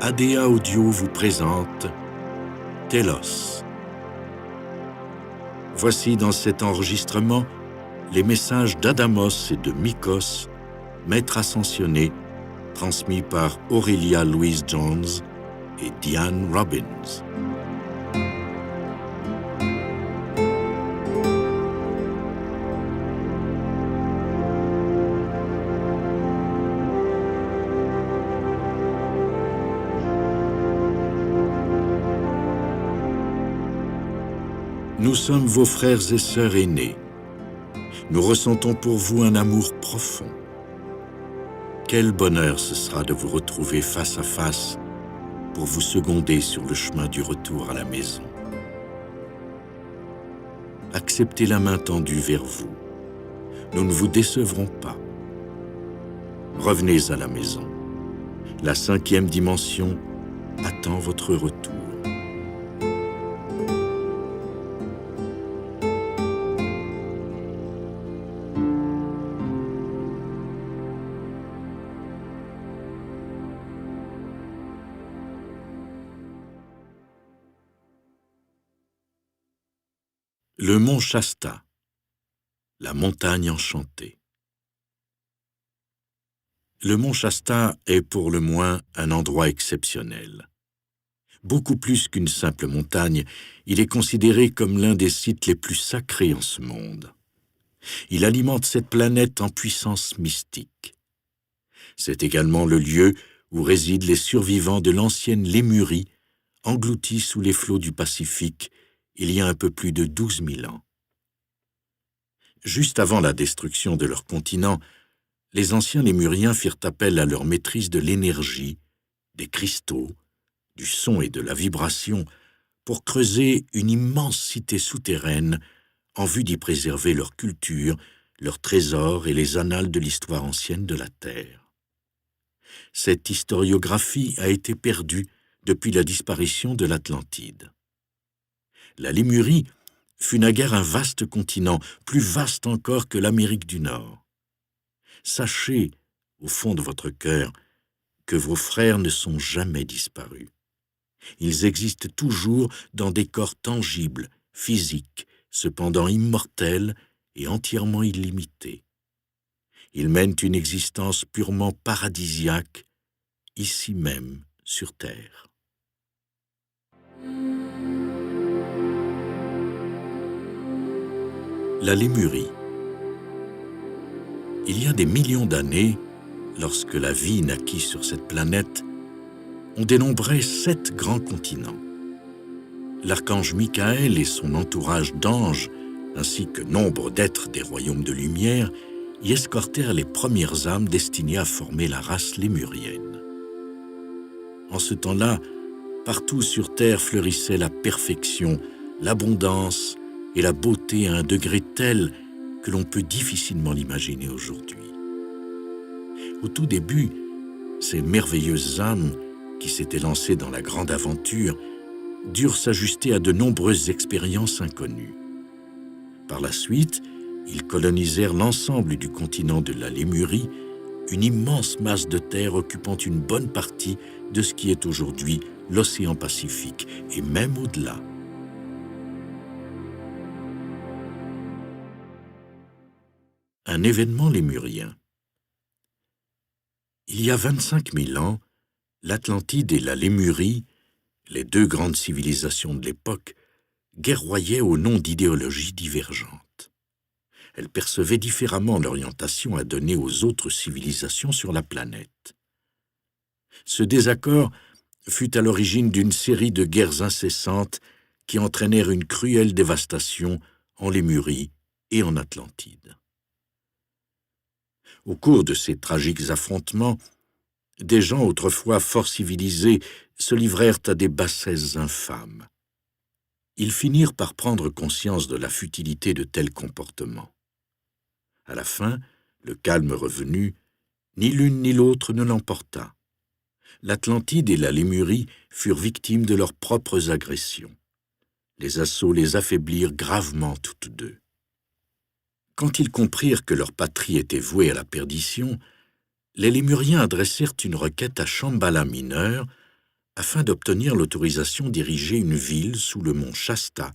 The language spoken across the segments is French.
ADA Audio vous présente Télos. Voici dans cet enregistrement les messages d'Adamos et de Mikos, maîtres ascensionnés, transmis par Aurelia Louise Jones et Diane Robbins. Nous sommes vos frères et sœurs aînés. Nous ressentons pour vous un amour profond. Quel bonheur ce sera de vous retrouver face à face pour vous seconder sur le chemin du retour à la maison. Acceptez la main tendue vers vous. Nous ne vous décevrons pas. Revenez à la maison. La 5e dimension attend votre retour. Le mont Shasta, la montagne enchantée. Le mont Shasta est pour le moins un endroit exceptionnel. Beaucoup plus qu'une simple montagne, il est considéré comme l'un des sites les plus sacrés en ce monde. Il alimente cette planète en puissance mystique. C'est également le lieu où résident les survivants de l'ancienne Lémurie, engloutis sous les flots du Pacifique, il y a un peu plus de 12 000 ans. Juste avant la destruction de leur continent, les anciens Lémuriens firent appel à leur maîtrise de l'énergie, des cristaux, du son et de la vibration pour creuser une immense cité souterraine en vue d'y préserver leur culture, leurs trésors et les annales de l'histoire ancienne de la Terre. Cette historiographie a été perdue depuis la disparition de l'Atlantide. La Lémurie fut naguère un vaste continent, plus vaste encore que l'Amérique du Nord. Sachez, au fond de votre cœur, que vos frères ne sont jamais disparus. Ils existent toujours dans des corps tangibles, physiques, cependant immortels et entièrement illimités. Ils mènent une existence purement paradisiaque, ici même, sur Terre. La Lémurie. Il y a des millions d'années, lorsque la vie naquit sur cette planète, on dénombrait 7 grands continents. L'archange Michael et son entourage d'anges, ainsi que nombre d'êtres des royaumes de lumière, y escortèrent les premières âmes destinées à former la race lémurienne. En ce temps-là, partout sur Terre fleurissait la perfection, l'abondance et la beauté à un degré tel que l'on peut difficilement l'imaginer aujourd'hui. Au tout début, ces merveilleuses âmes qui s'étaient lancées dans la grande aventure durent s'ajuster à de nombreuses expériences inconnues. Par la suite, ils colonisèrent l'ensemble du continent de la Lémurie, une immense masse de terre occupant une bonne partie de ce qui est aujourd'hui l'océan Pacifique, et même au-delà. Un événement lémurien. Il y a 25 000 ans, l'Atlantide et la Lémurie, les 2 grandes civilisations de l'époque, guerroyaient au nom d'idéologies divergentes. Elles percevaient différemment l'orientation à donner aux autres civilisations sur la planète. Ce désaccord fut à l'origine d'une série de guerres incessantes qui entraînèrent une cruelle dévastation en Lémurie et en Atlantide. Au cours de ces tragiques affrontements, des gens autrefois fort civilisés se livrèrent à des bassesses infâmes. Ils finirent par prendre conscience de la futilité de tels comportements. À la fin, le calme revenu, ni l'une ni l'autre ne l'emporta. L'Atlantide et la Lémurie furent victimes de leurs propres agressions. Les assauts les affaiblirent gravement toutes deux. Quand ils comprirent que leur patrie était vouée à la perdition, les Lémuriens adressèrent une requête à Shambhala mineur afin d'obtenir l'autorisation d'ériger une ville sous le mont Shasta,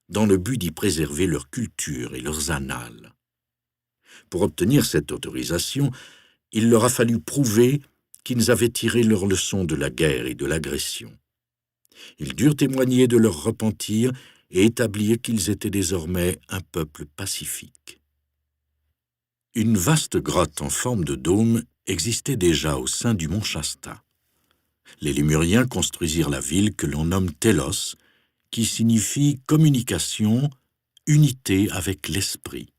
dans le but d'y préserver leur culture et leurs annales. Pour obtenir cette autorisation, il leur a fallu prouver qu'ils avaient tiré leur leçon de la guerre et de l'agression. Ils durent témoigner de leur repentir et établir qu'ils étaient désormais un peuple pacifique. Une vaste grotte en forme de dôme existait déjà au sein du mont Shasta. Les Lémuriens construisirent la ville que l'on nomme Télos, qui signifie communication, unité avec l'esprit.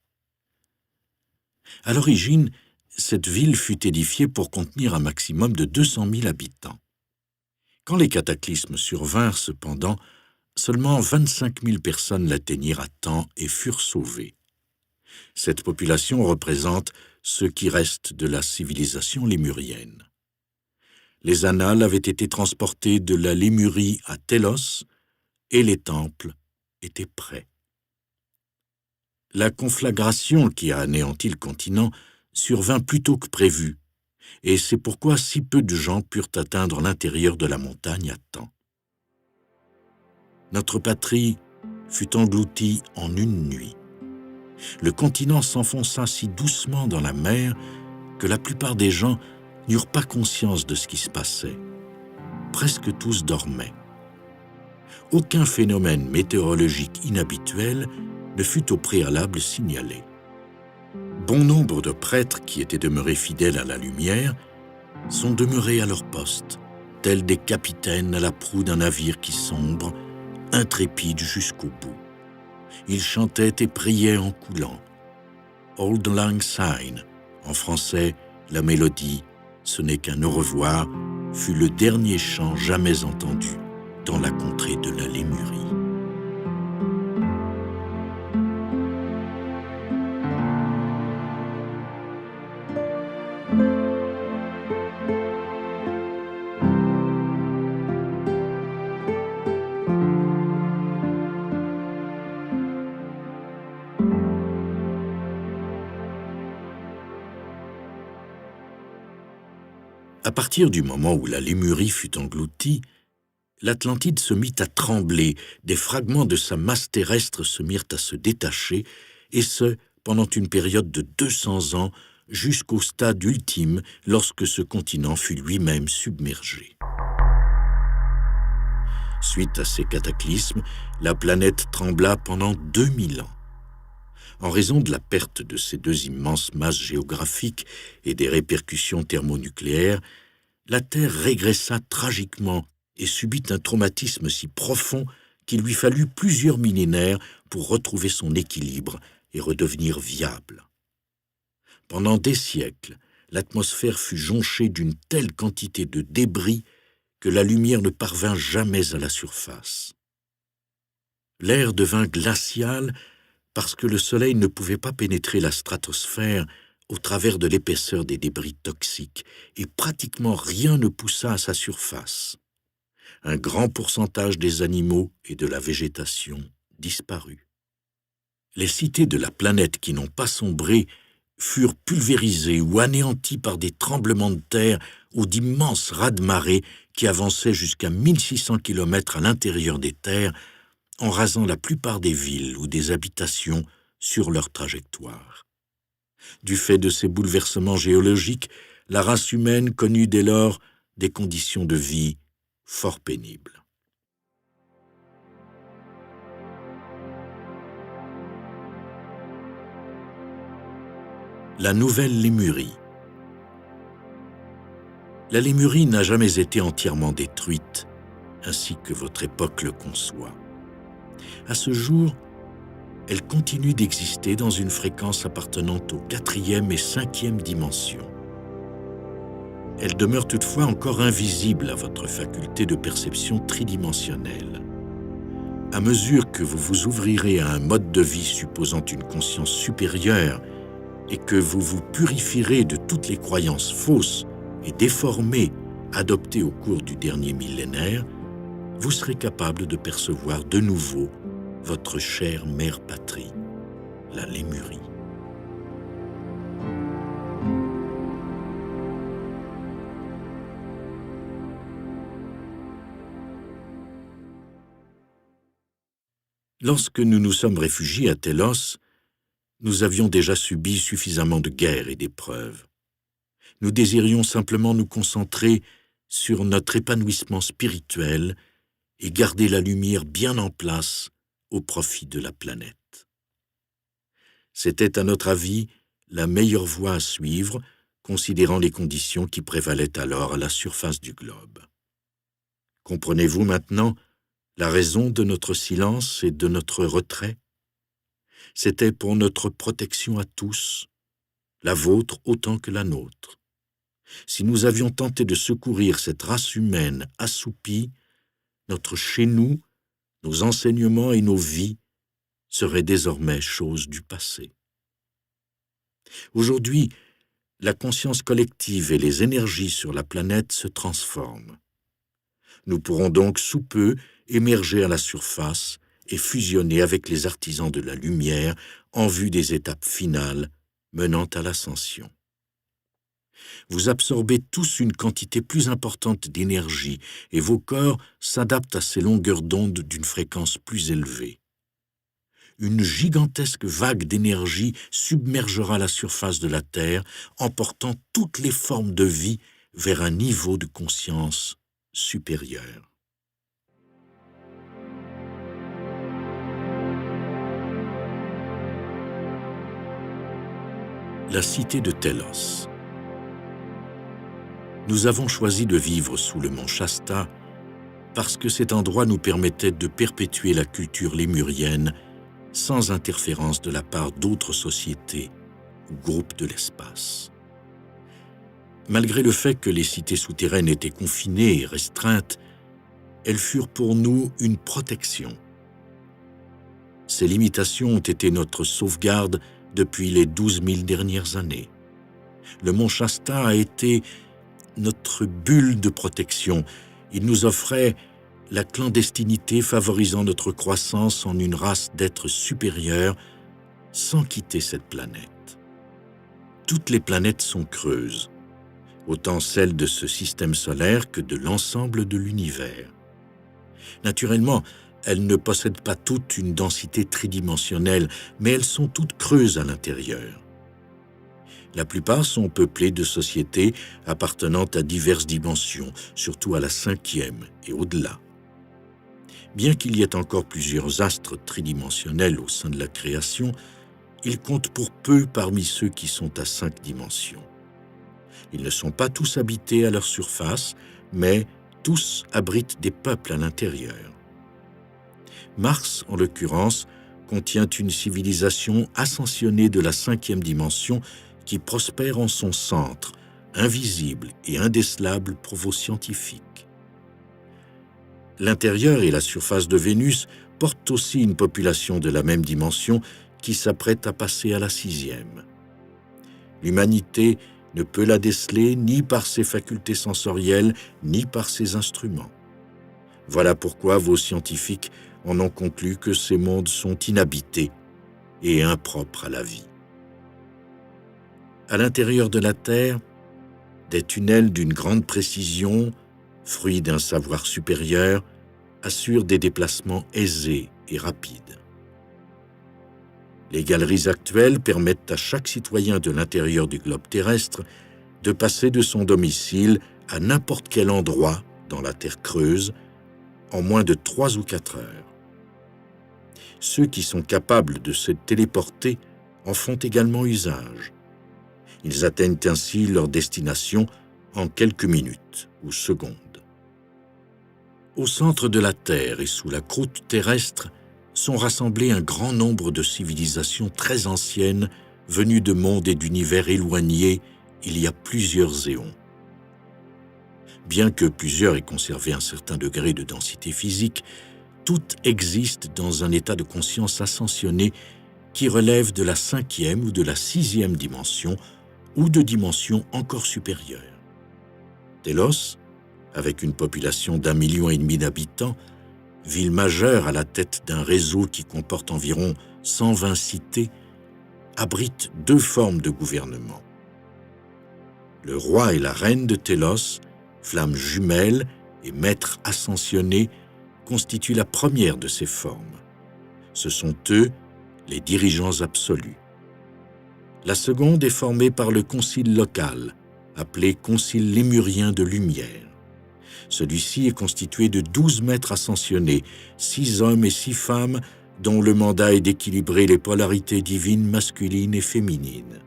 À l'origine, cette ville fut édifiée pour contenir un maximum de 200 000 habitants. Quand les cataclysmes survinrent cependant, seulement 25 000 personnes l'atteignirent à temps et furent sauvées. Cette population représente ce qui reste de la civilisation lémurienne. Les annales avaient été transportés de la Lémurie à Télos et les temples étaient prêts. La conflagration qui a anéanti le continent survint plus tôt que prévu, et c'est pourquoi si peu de gens purent atteindre l'intérieur de la montagne à temps. Notre patrie fut engloutie en une nuit. Le continent s'enfonça si doucement dans la mer que la plupart des gens n'eurent pas conscience de ce qui se passait. Presque tous dormaient. Aucun phénomène météorologique inhabituel ne fut au préalable signalé. Bon nombre de prêtres qui étaient demeurés fidèles à la lumière sont demeurés à leur poste, tels des capitaines à la proue d'un navire qui sombre, intrépides jusqu'au bout. Ils chantaient et priaient en coulant. « Auld Lang Syne », en français, la mélodie « Ce n'est qu'un au revoir » fut le dernier chant jamais entendu dans la contrée de la Lémurie. À partir du moment où la Lémurie fut engloutie, l'Atlantide se mit à trembler, des fragments de sa masse terrestre se mirent à se détacher, et ce, pendant une période de 200 ans, jusqu'au stade ultime lorsque ce continent fut lui-même submergé. Suite à ces cataclysmes, la planète trembla pendant 2000 ans. En raison de la perte de ces deux immenses masses géographiques et des répercussions thermonucléaires, la Terre régressa tragiquement et subit un traumatisme si profond qu'il lui fallut plusieurs millénaires pour retrouver son équilibre et redevenir viable. Pendant des siècles, l'atmosphère fut jonchée d'une telle quantité de débris que la lumière ne parvint jamais à la surface. L'air devint glacial parce que le Soleil ne pouvait pas pénétrer la stratosphère au travers de l'épaisseur des débris toxiques, et pratiquement rien ne poussa à sa surface. Un grand pourcentage des animaux et de la végétation disparut. Les cités de la planète qui n'ont pas sombré furent pulvérisées ou anéanties par des tremblements de terre ou d'immenses raz-de-marée qui avançaient jusqu'à 1600 km à l'intérieur des terres, en rasant la plupart des villes ou des habitations sur leur trajectoire. Du fait de ces bouleversements géologiques, la race humaine connut dès lors des conditions de vie fort pénibles. La nouvelle Lémurie. La Lémurie n'a jamais été entièrement détruite, ainsi que votre époque le conçoit. À ce jour, elle continue d'exister dans une fréquence appartenant aux 4e et 5e dimensions. Elle demeure toutefois encore invisible à votre faculté de perception tridimensionnelle. À mesure que vous vous ouvrirez à un mode de vie supposant une conscience supérieure et que vous vous purifierez de toutes les croyances fausses et déformées adoptées au cours du dernier millénaire, vous serez capable de percevoir de nouveau votre chère mère patrie, la Lémurie. Lorsque nous nous sommes réfugiés à Télos, nous avions déjà subi suffisamment de guerres et d'épreuves. Nous désirions simplement nous concentrer sur notre épanouissement spirituel et garder la lumière bien en place au profit de la planète. C'était, à notre avis, la meilleure voie à suivre, considérant les conditions qui prévalaient alors à la surface du globe. Comprenez-vous maintenant la raison de notre silence et de notre retrait? C'était pour notre protection à tous, la vôtre autant que la nôtre. Si nous avions tenté de secourir cette race humaine assoupie, notre chez-nous, nos enseignements et nos vies seraient désormais choses du passé. Aujourd'hui, la conscience collective et les énergies sur la planète se transforment. Nous pourrons donc sous peu émerger à la surface et fusionner avec les artisans de la lumière en vue des étapes finales menant à l'ascension. Vous absorbez tous une quantité plus importante d'énergie et vos corps s'adaptent à ces longueurs d'onde d'une fréquence plus élevée. Une gigantesque vague d'énergie submergera la surface de la Terre, emportant toutes les formes de vie vers un niveau de conscience supérieur. La cité de Télos. Nous avons choisi de vivre sous le mont Shasta parce que cet endroit nous permettait de perpétuer la culture lémurienne sans interférence de la part d'autres sociétés ou groupes de l'espace. Malgré le fait que les cités souterraines étaient confinées et restreintes, elles furent pour nous une protection. Ces limitations ont été notre sauvegarde depuis les 12 000 dernières années. Le mont Shasta a été notre bulle de protection. Il nous offrait la clandestinité favorisant notre croissance en une race d'êtres supérieurs sans quitter cette planète. Toutes les planètes sont creuses, autant celles de ce système solaire que de l'ensemble de l'univers. Naturellement, elles ne possèdent pas toutes une densité tridimensionnelle, mais elles sont toutes creuses à l'intérieur. La plupart sont peuplées de sociétés appartenant à diverses dimensions, surtout à la 5e et au-delà. Bien qu'il y ait encore plusieurs astres tridimensionnels au sein de la création, ils comptent pour peu parmi ceux qui sont à 5 dimensions. Ils ne sont pas tous habités à leur surface, mais tous abritent des peuples à l'intérieur. Mars, en l'occurrence, contient une civilisation ascensionnée de la 5e dimension qui prospère en son centre, invisible et indécelable pour vos scientifiques. L'intérieur et la surface de Vénus portent aussi une population de la même dimension qui s'apprête à passer à la 6e. L'humanité ne peut la déceler ni par ses facultés sensorielles, ni par ses instruments. Voilà pourquoi vos scientifiques en ont conclu que ces mondes sont inhabités et impropres à la vie. À l'intérieur de la Terre, des tunnels d'une grande précision, fruits d'un savoir supérieur, assurent des déplacements aisés et rapides. Les galeries actuelles permettent à chaque citoyen de l'intérieur du globe terrestre de passer de son domicile à n'importe quel endroit dans la Terre creuse en moins de 3 ou 4 heures. Ceux qui sont capables de se téléporter en font également usage. Ils atteignent ainsi leur destination en quelques minutes ou secondes. Au centre de la Terre et sous la croûte terrestre sont rassemblés un grand nombre de civilisations très anciennes venues de mondes et d'univers éloignés il y a plusieurs éons. Bien que plusieurs aient conservé un certain degré de densité physique, toutes existent dans un état de conscience ascensionné qui relève de la 5e ou de la 6e dimension ou de dimensions encore supérieures. Télos, avec une population d'1,5 million d'habitants, ville majeure à la tête d'un réseau qui comporte environ 120 cités, abrite 2 formes de gouvernement. Le roi et la reine de Télos, flammes jumelles et maîtres ascensionnés, constituent la première de ces formes. Ce sont eux les dirigeants absolus. La seconde est formée par le concile local, appelé Concile lémurien de lumière. Celui-ci est constitué de 12 maîtres ascensionnés, 6 hommes et 6 femmes, dont le mandat est d'équilibrer les polarités divines masculines et féminines.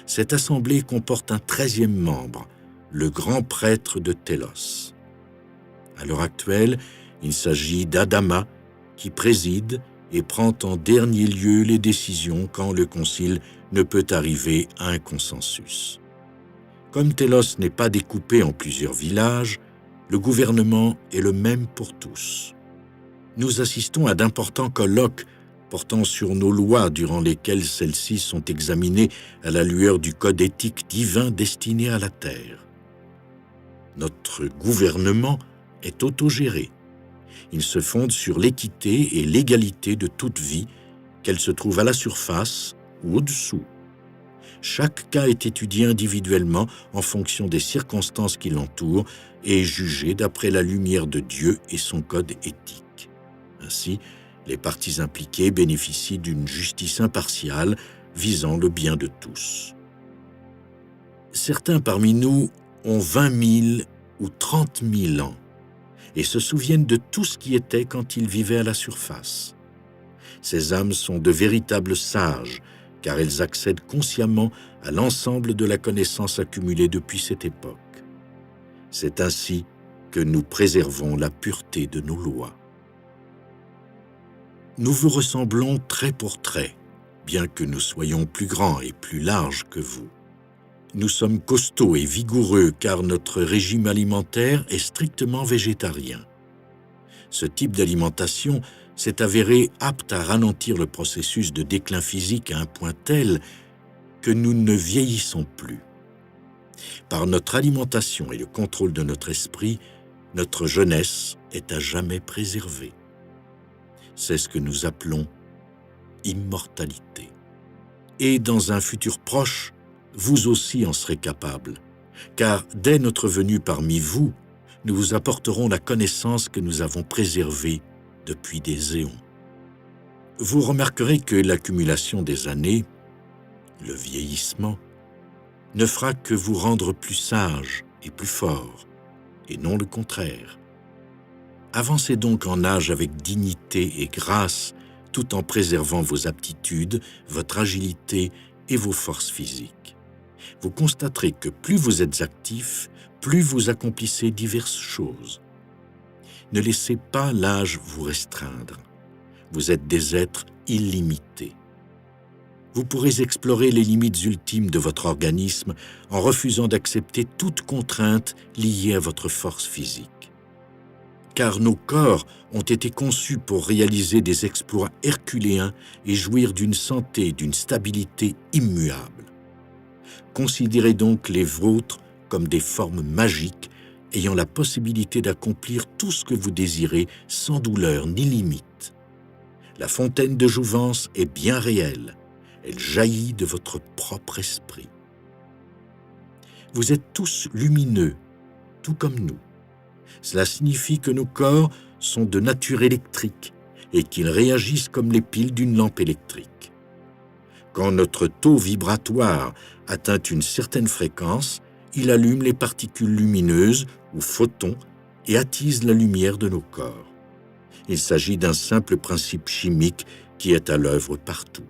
Cette assemblée comporte un 13e membre, le grand prêtre de Télos. À l'heure actuelle, il s'agit d'Adama, qui préside et prend en dernier lieu les décisions quand le concile ne peut arriver à un consensus. Comme Télos n'est pas découpé en plusieurs villages, le gouvernement est le même pour tous. Nous assistons à d'importants colloques portant sur nos lois durant lesquelles celles-ci sont examinées à la lueur du code éthique divin destiné à la Terre. Notre gouvernement est autogéré. Il se fonde sur l'équité et l'égalité de toute vie, qu'elle se trouve à la surface ou au-dessous. Chaque cas est étudié individuellement en fonction des circonstances qui l'entourent et est jugé d'après la lumière de Dieu et son code éthique. Ainsi, les parties impliquées bénéficient d'une justice impartiale visant le bien de tous. Certains parmi nous ont 20 000 ou 30 000 ans et se souviennent de tout ce qui était quand ils vivaient à la surface. Ces âmes sont de véritables sages, car elles accèdent consciemment à l'ensemble de la connaissance accumulée depuis cette époque. C'est ainsi que nous préservons la pureté de nos lois. Nous vous ressemblons trait pour trait, bien que nous soyons plus grands et plus larges que vous. Nous sommes costauds et vigoureux car notre régime alimentaire est strictement végétarien. Ce type d'alimentation s'est avéré apte à ralentir le processus de déclin physique à un point tel que nous ne vieillissons plus. Par notre alimentation et le contrôle de notre esprit, notre jeunesse est à jamais préservée. C'est ce que nous appelons immortalité. Et dans un futur proche, vous aussi en serez capable, car dès notre venue parmi vous, nous vous apporterons la connaissance que nous avons préservée depuis des éons. Vous remarquerez que l'accumulation des années, le vieillissement, ne fera que vous rendre plus sage et plus fort, et non le contraire. Avancez donc en âge avec dignité et grâce, tout en préservant vos aptitudes, votre agilité et vos forces physiques. Vous constaterez que plus vous êtes actif, plus vous accomplissez diverses choses. Ne laissez pas l'âge vous restreindre. Vous êtes des êtres illimités. Vous pourrez explorer les limites ultimes de votre organisme en refusant d'accepter toute contrainte liée à votre force physique. Car nos corps ont été conçus pour réaliser des exploits herculéens et jouir d'une santé et d'une stabilité immuables. Considérez donc les vôtres comme des formes magiques ayant la possibilité d'accomplir tout ce que vous désirez sans douleur ni limite. La fontaine de jouvence est bien réelle. Elle jaillit de votre propre esprit. Vous êtes tous lumineux, tout comme nous. Cela signifie que nos corps sont de nature électrique et qu'ils réagissent comme les piles d'une lampe électrique. Quand notre taux vibratoire atteint une certaine fréquence, il allume les particules lumineuses ou photons et attise la lumière de nos corps. Il s'agit d'un simple principe chimique qui est à l'œuvre partout.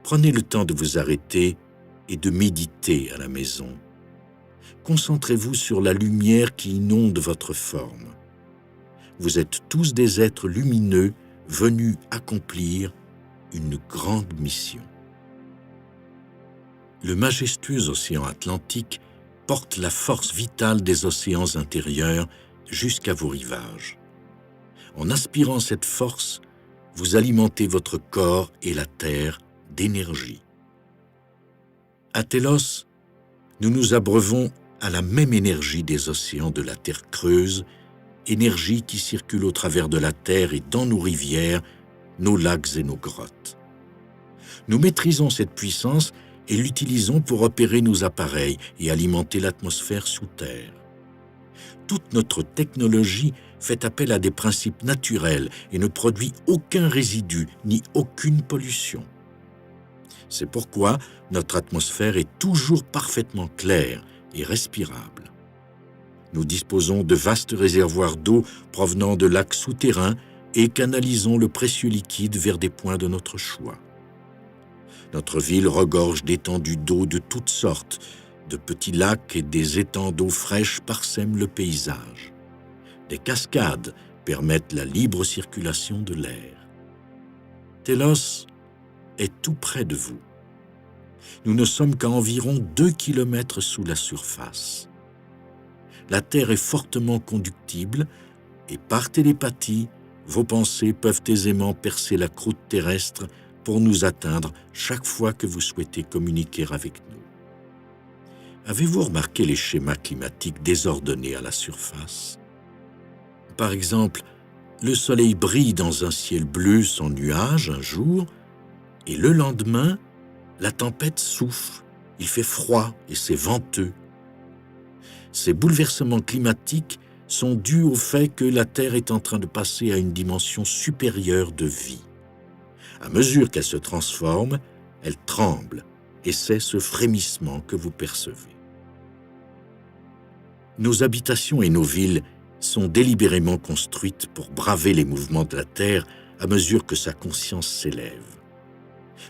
Prenez le temps de vous arrêter et de méditer à la maison. Concentrez-vous sur la lumière qui inonde votre forme. Vous êtes tous des êtres lumineux venus accomplir une grande mission. Le majestueux océan Atlantique porte la force vitale des océans intérieurs jusqu'à vos rivages. En aspirant cette force, vous alimentez votre corps et la terre d'énergie. À Télos, nous nous abreuvons à la même énergie des océans de la terre creuse, énergie qui circule au travers de la terre et dans nos rivières, nos lacs et nos grottes. Nous maîtrisons cette puissance et l'utilisons pour opérer nos appareils et alimenter l'atmosphère sous terre. Toute notre technologie fait appel à des principes naturels et ne produit aucun résidu ni aucune pollution. C'est pourquoi notre atmosphère est toujours parfaitement claire et respirable. Nous disposons de vastes réservoirs d'eau provenant de lacs souterrains et canalisons le précieux liquide vers des points de notre choix. Notre ville regorge d'étendues d'eau de toutes sortes. De petits lacs et des étangs d'eau fraîche parsèment le paysage. Des cascades permettent la libre circulation de l'air. Telos est tout près de vous. Nous ne sommes qu'à environ 2 kilomètres sous la surface. La Terre est fortement conductible et par télépathie, vos pensées peuvent aisément percer la croûte terrestre pour nous atteindre chaque fois que vous souhaitez communiquer avec nous. Avez-vous remarqué les schémas climatiques désordonnés à la surface? Par exemple, le soleil brille dans un ciel bleu sans nuages un jour, et le lendemain, la tempête souffle, il fait froid et c'est venteux. Ces bouleversements climatiques sont dus au fait que la Terre est en train de passer à une dimension supérieure de vie. À mesure qu'elle se transforme, elle tremble, et c'est ce frémissement que vous percevez. Nos habitations et nos villes sont délibérément construites pour braver les mouvements de la Terre à mesure que sa conscience s'élève.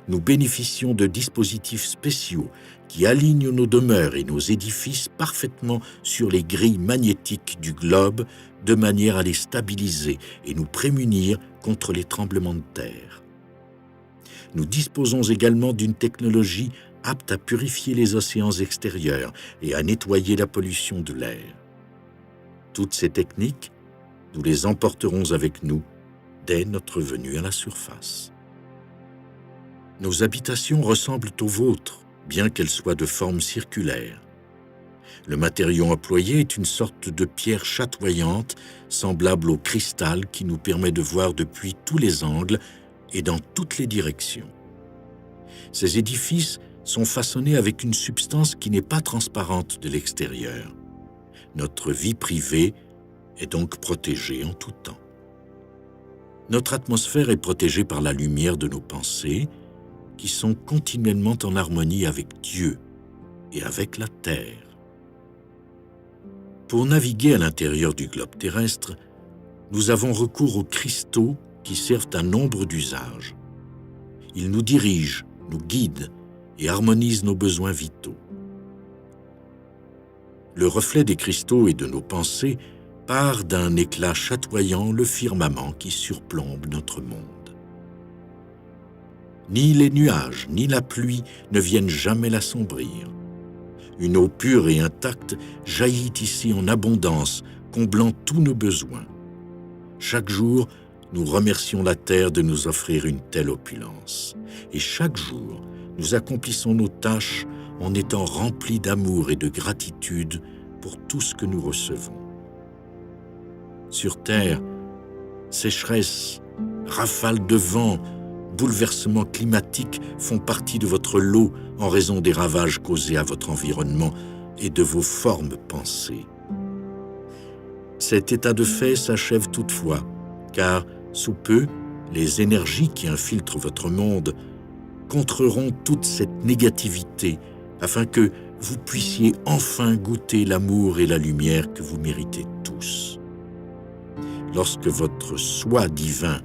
Nous bénéficions de dispositifs spéciaux qui alignent nos demeures et nos édifices parfaitement sur les grilles magnétiques du globe de manière à les stabiliser et nous prémunir contre les tremblements de terre. Nous disposons également d'une technologie apte à purifier les océans extérieurs et à nettoyer la pollution de l'air. Toutes ces techniques, nous les emporterons avec nous dès notre venue à la surface. Nos habitations ressemblent aux vôtres, bien qu'elles soient de forme circulaire. Le matériau employé est une sorte de pierre chatoyante, semblable au cristal qui nous permet de voir depuis tous les angles et dans toutes les directions. Ces édifices sont façonnés avec une substance qui n'est pas transparente de l'extérieur. Notre vie privée est donc protégée en tout temps. Notre atmosphère est protégée par la lumière de nos pensées, qui sont continuellement en harmonie avec Dieu et avec la Terre. Pour naviguer à l'intérieur du globe terrestre, nous avons recours aux cristaux qui servent à nombre d'usages. Ils nous dirigent, nous guident et harmonisent nos besoins vitaux. Le reflet des cristaux et de nos pensées part d'un éclat chatoyant le firmament qui surplombe notre monde. Ni les nuages, ni la pluie ne viennent jamais l'assombrir. Une eau pure et intacte jaillit ici en abondance, comblant tous nos besoins. Chaque jour, nous remercions la terre de nous offrir une telle opulence. Et chaque jour, nous accomplissons nos tâches en étant remplis d'amour et de gratitude pour tout ce que nous recevons. Sur terre, sécheresse, rafales de vent, bouleversements climatiques font partie de votre lot en raison des ravages causés à votre environnement et de vos formes pensées. Cet état de fait s'achève toutefois, car sous peu, les énergies qui infiltrent votre monde contreront toute cette négativité afin que vous puissiez enfin goûter l'amour et la lumière que vous méritez tous. Lorsque votre soi divin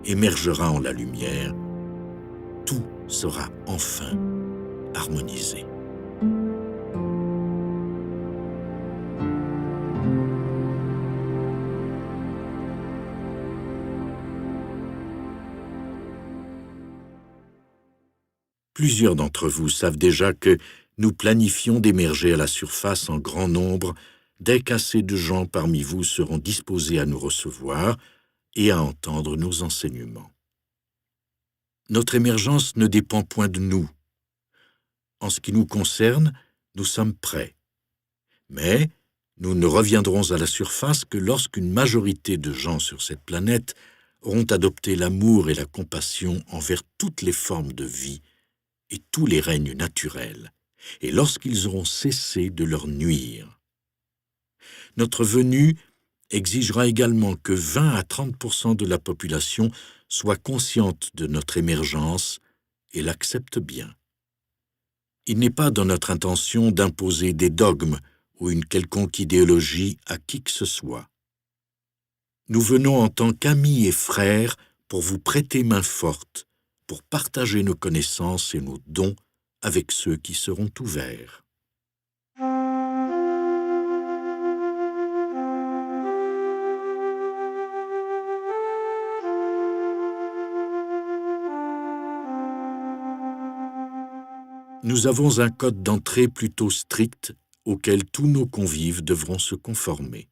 émergera en la lumière, tout sera enfin harmonisé. Plusieurs d'entre vous savent déjà que nous planifions d'émerger à la surface en grand nombre dès qu'assez de gens parmi vous seront disposés à nous recevoir et à entendre nos enseignements. Notre émergence ne dépend point de nous. En ce qui nous concerne, nous sommes prêts. Mais nous ne reviendrons à la surface que lorsqu'une majorité de gens sur cette planète auront adopté l'amour et la compassion envers toutes les formes de vie et tous les règnes naturels, et lorsqu'ils auront cessé de leur nuire. Notre venue exigera également que 20 à 30% de la population soit consciente de notre émergence et l'accepte bien. Il n'est pas dans notre intention d'imposer des dogmes ou une quelconque idéologie à qui que ce soit. Nous venons en tant qu'amis et frères pour vous prêter main forte, pour partager nos connaissances et nos dons avec ceux qui seront ouverts. Nous avons un code d'entrée plutôt strict auquel tous nos convives devront se conformer.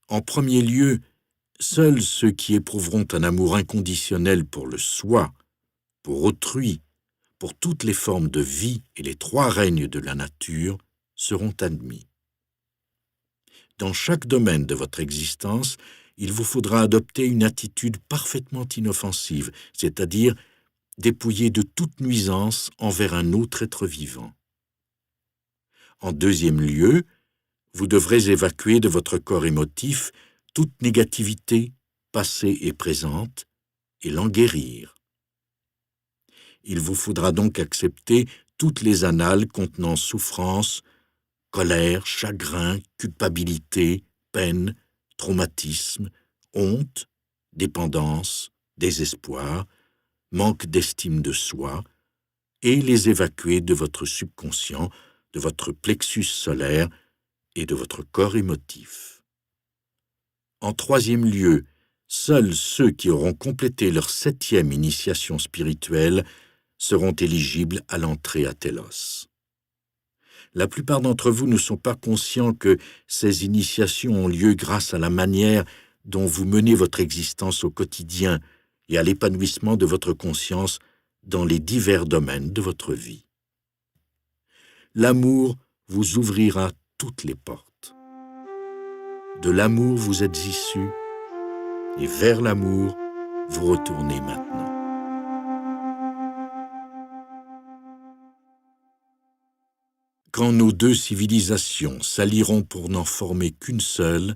En premier lieu, seuls ceux qui éprouveront un amour inconditionnel pour le soi, pour autrui, pour toutes les formes de vie et les trois règnes de la nature seront admis. Dans chaque domaine de votre existence, il vous faudra adopter une attitude parfaitement inoffensive, c'est-à-dire dépouillée de toute nuisance envers un autre être vivant. En deuxième lieu, vous devrez évacuer de votre corps émotif toute négativité, passée et présente, et l'en guérir. Il vous faudra donc accepter toutes les annales contenant souffrance, colère, chagrin, culpabilité, peine, traumatisme, honte, dépendance, désespoir, manque d'estime de soi, et les évacuer de votre subconscient, de votre plexus solaire et de votre corps émotif. En troisième lieu, seuls ceux qui auront complété leur 7e initiation spirituelle seront éligibles à l'entrée à Télos. La plupart d'entre vous ne sont pas conscients que ces initiations ont lieu grâce à la manière dont vous menez votre existence au quotidien et à l'épanouissement de votre conscience dans les divers domaines de votre vie. L'amour vous ouvrira toutes les portes. De l'amour vous êtes issus, et vers l'amour vous retournez maintenant. Quand nos deux civilisations s'allieront pour n'en former qu'une seule,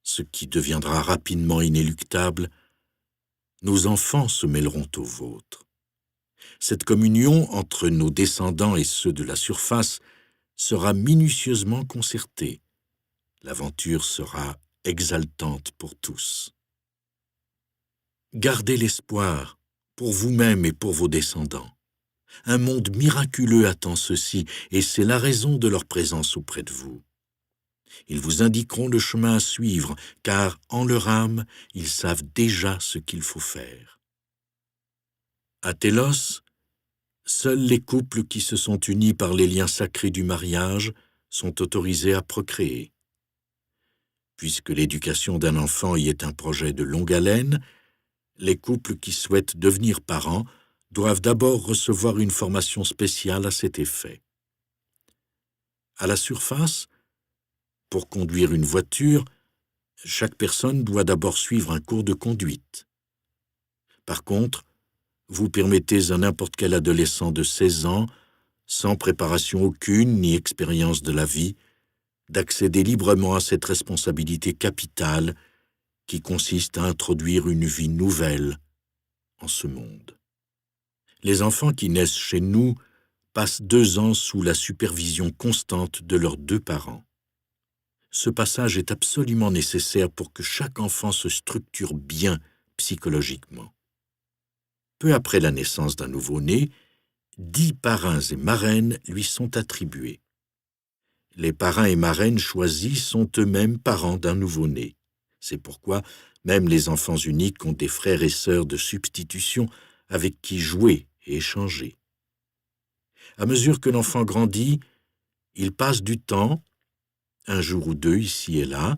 ce qui deviendra rapidement inéluctable, nos enfants se mêleront aux vôtres. Cette communion entre nos descendants et ceux de la surface sera minutieusement concertée. L'aventure sera exaltante pour tous. Gardez l'espoir pour vous-même et pour vos descendants. Un monde miraculeux attend ceux-ci, et c'est la raison de leur présence auprès de vous. Ils vous indiqueront le chemin à suivre, car en leur âme, ils savent déjà ce qu'il faut faire. À Télos, seuls les couples qui se sont unis par les liens sacrés du mariage sont autorisés à procréer. Puisque l'éducation d'un enfant y est un projet de longue haleine, les couples qui souhaitent devenir parents doivent d'abord recevoir une formation spéciale à cet effet. À la surface, pour conduire une voiture, chaque personne doit d'abord suivre un cours de conduite. Par contre, vous permettez à n'importe quel adolescent de 16 ans, sans préparation aucune ni expérience de la vie, d'accéder librement à cette responsabilité capitale qui consiste à introduire une vie nouvelle en ce monde. Les enfants qui naissent chez nous passent 2 ans sous la supervision constante de leurs 2 parents. Ce passage est absolument nécessaire pour que chaque enfant se structure bien psychologiquement. Peu après la naissance d'un nouveau-né, 10 parrains et marraines lui sont attribués. Les parrains et marraines choisis sont eux-mêmes parents d'un nouveau-né. C'est pourquoi même les enfants uniques ont des frères et sœurs de substitution avec qui jouer et échanger. À mesure que l'enfant grandit, il passe du temps, un jour ou 2 ici et là,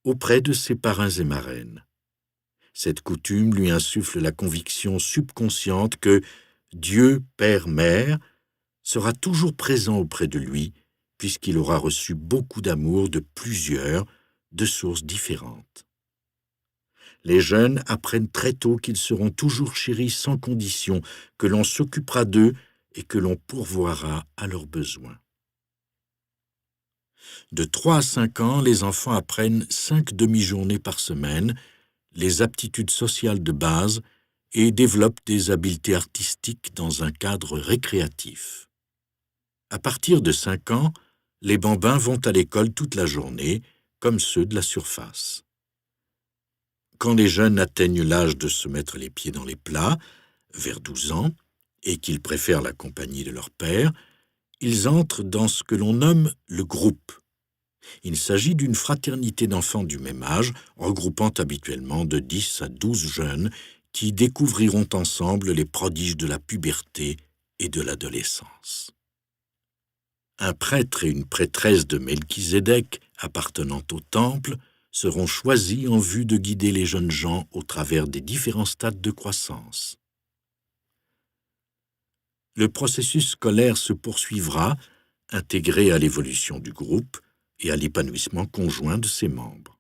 auprès de ses parrains et marraines. Cette coutume lui insuffle la conviction subconsciente que Dieu, Père, Mère, sera toujours présent auprès de lui, puisqu'il aura reçu beaucoup d'amour de plusieurs, de sources différentes. Les jeunes apprennent très tôt qu'ils seront toujours chéris sans condition, que l'on s'occupera d'eux et que l'on pourvoira à leurs besoins. De 3 à 5 ans, les enfants apprennent 5 demi-journées par semaine, les aptitudes sociales de base et développent des habiletés artistiques dans un cadre récréatif. À partir de 5 ans, les bambins vont à l'école toute la journée, comme ceux de la surface. Quand les jeunes atteignent l'âge de se mettre les pieds dans les plats, vers 12 ans, et qu'ils préfèrent la compagnie de leur père, ils entrent dans ce que l'on nomme le groupe. Il s'agit d'une fraternité d'enfants du même âge, regroupant habituellement de 10 à 12 jeunes qui découvriront ensemble les prodiges de la puberté et de l'adolescence. Un prêtre et une prêtresse de Melchizedek, appartenant au temple, seront choisis en vue de guider les jeunes gens au travers des différents stades de croissance. Le processus scolaire se poursuivra, intégré à l'évolution du groupe et à l'épanouissement conjoint de ses membres.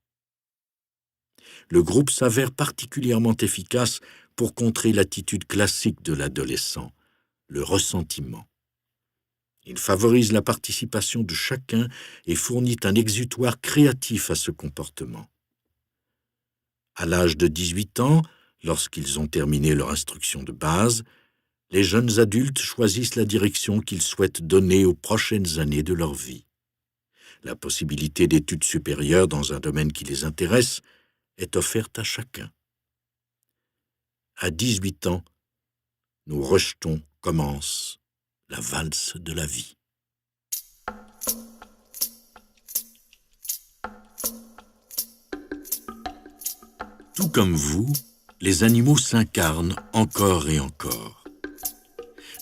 Le groupe s'avère particulièrement efficace pour contrer l'attitude classique de l'adolescent, le ressentiment. Il favorise la participation de chacun et fournit un exutoire créatif à ce comportement. À l'âge de 18 ans, lorsqu'ils ont terminé leur instruction de base, les jeunes adultes choisissent la direction qu'ils souhaitent donner aux prochaines années de leur vie. La possibilité d'études supérieures dans un domaine qui les intéresse est offerte à chacun. À 18 ans, nous rejetons commence la valse de la vie. Tout comme vous, les animaux s'incarnent encore et encore.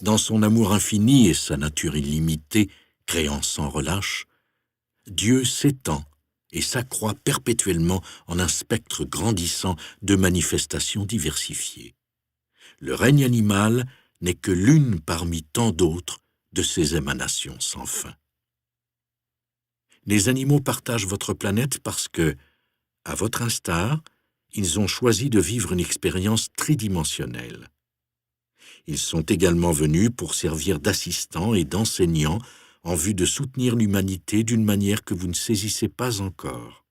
Dans son amour infini et sa nature illimitée, créant sans relâche, Dieu s'étend et s'accroît perpétuellement en un spectre grandissant de manifestations diversifiées. Le règne animal n'est que l'une parmi tant d'autres de ces émanations sans fin. Les animaux partagent votre planète parce que, à votre instar, ils ont choisi de vivre une expérience tridimensionnelle. Ils sont également venus pour servir d'assistants et d'enseignants en vue de soutenir l'humanité d'une manière que vous ne saisissez pas encore.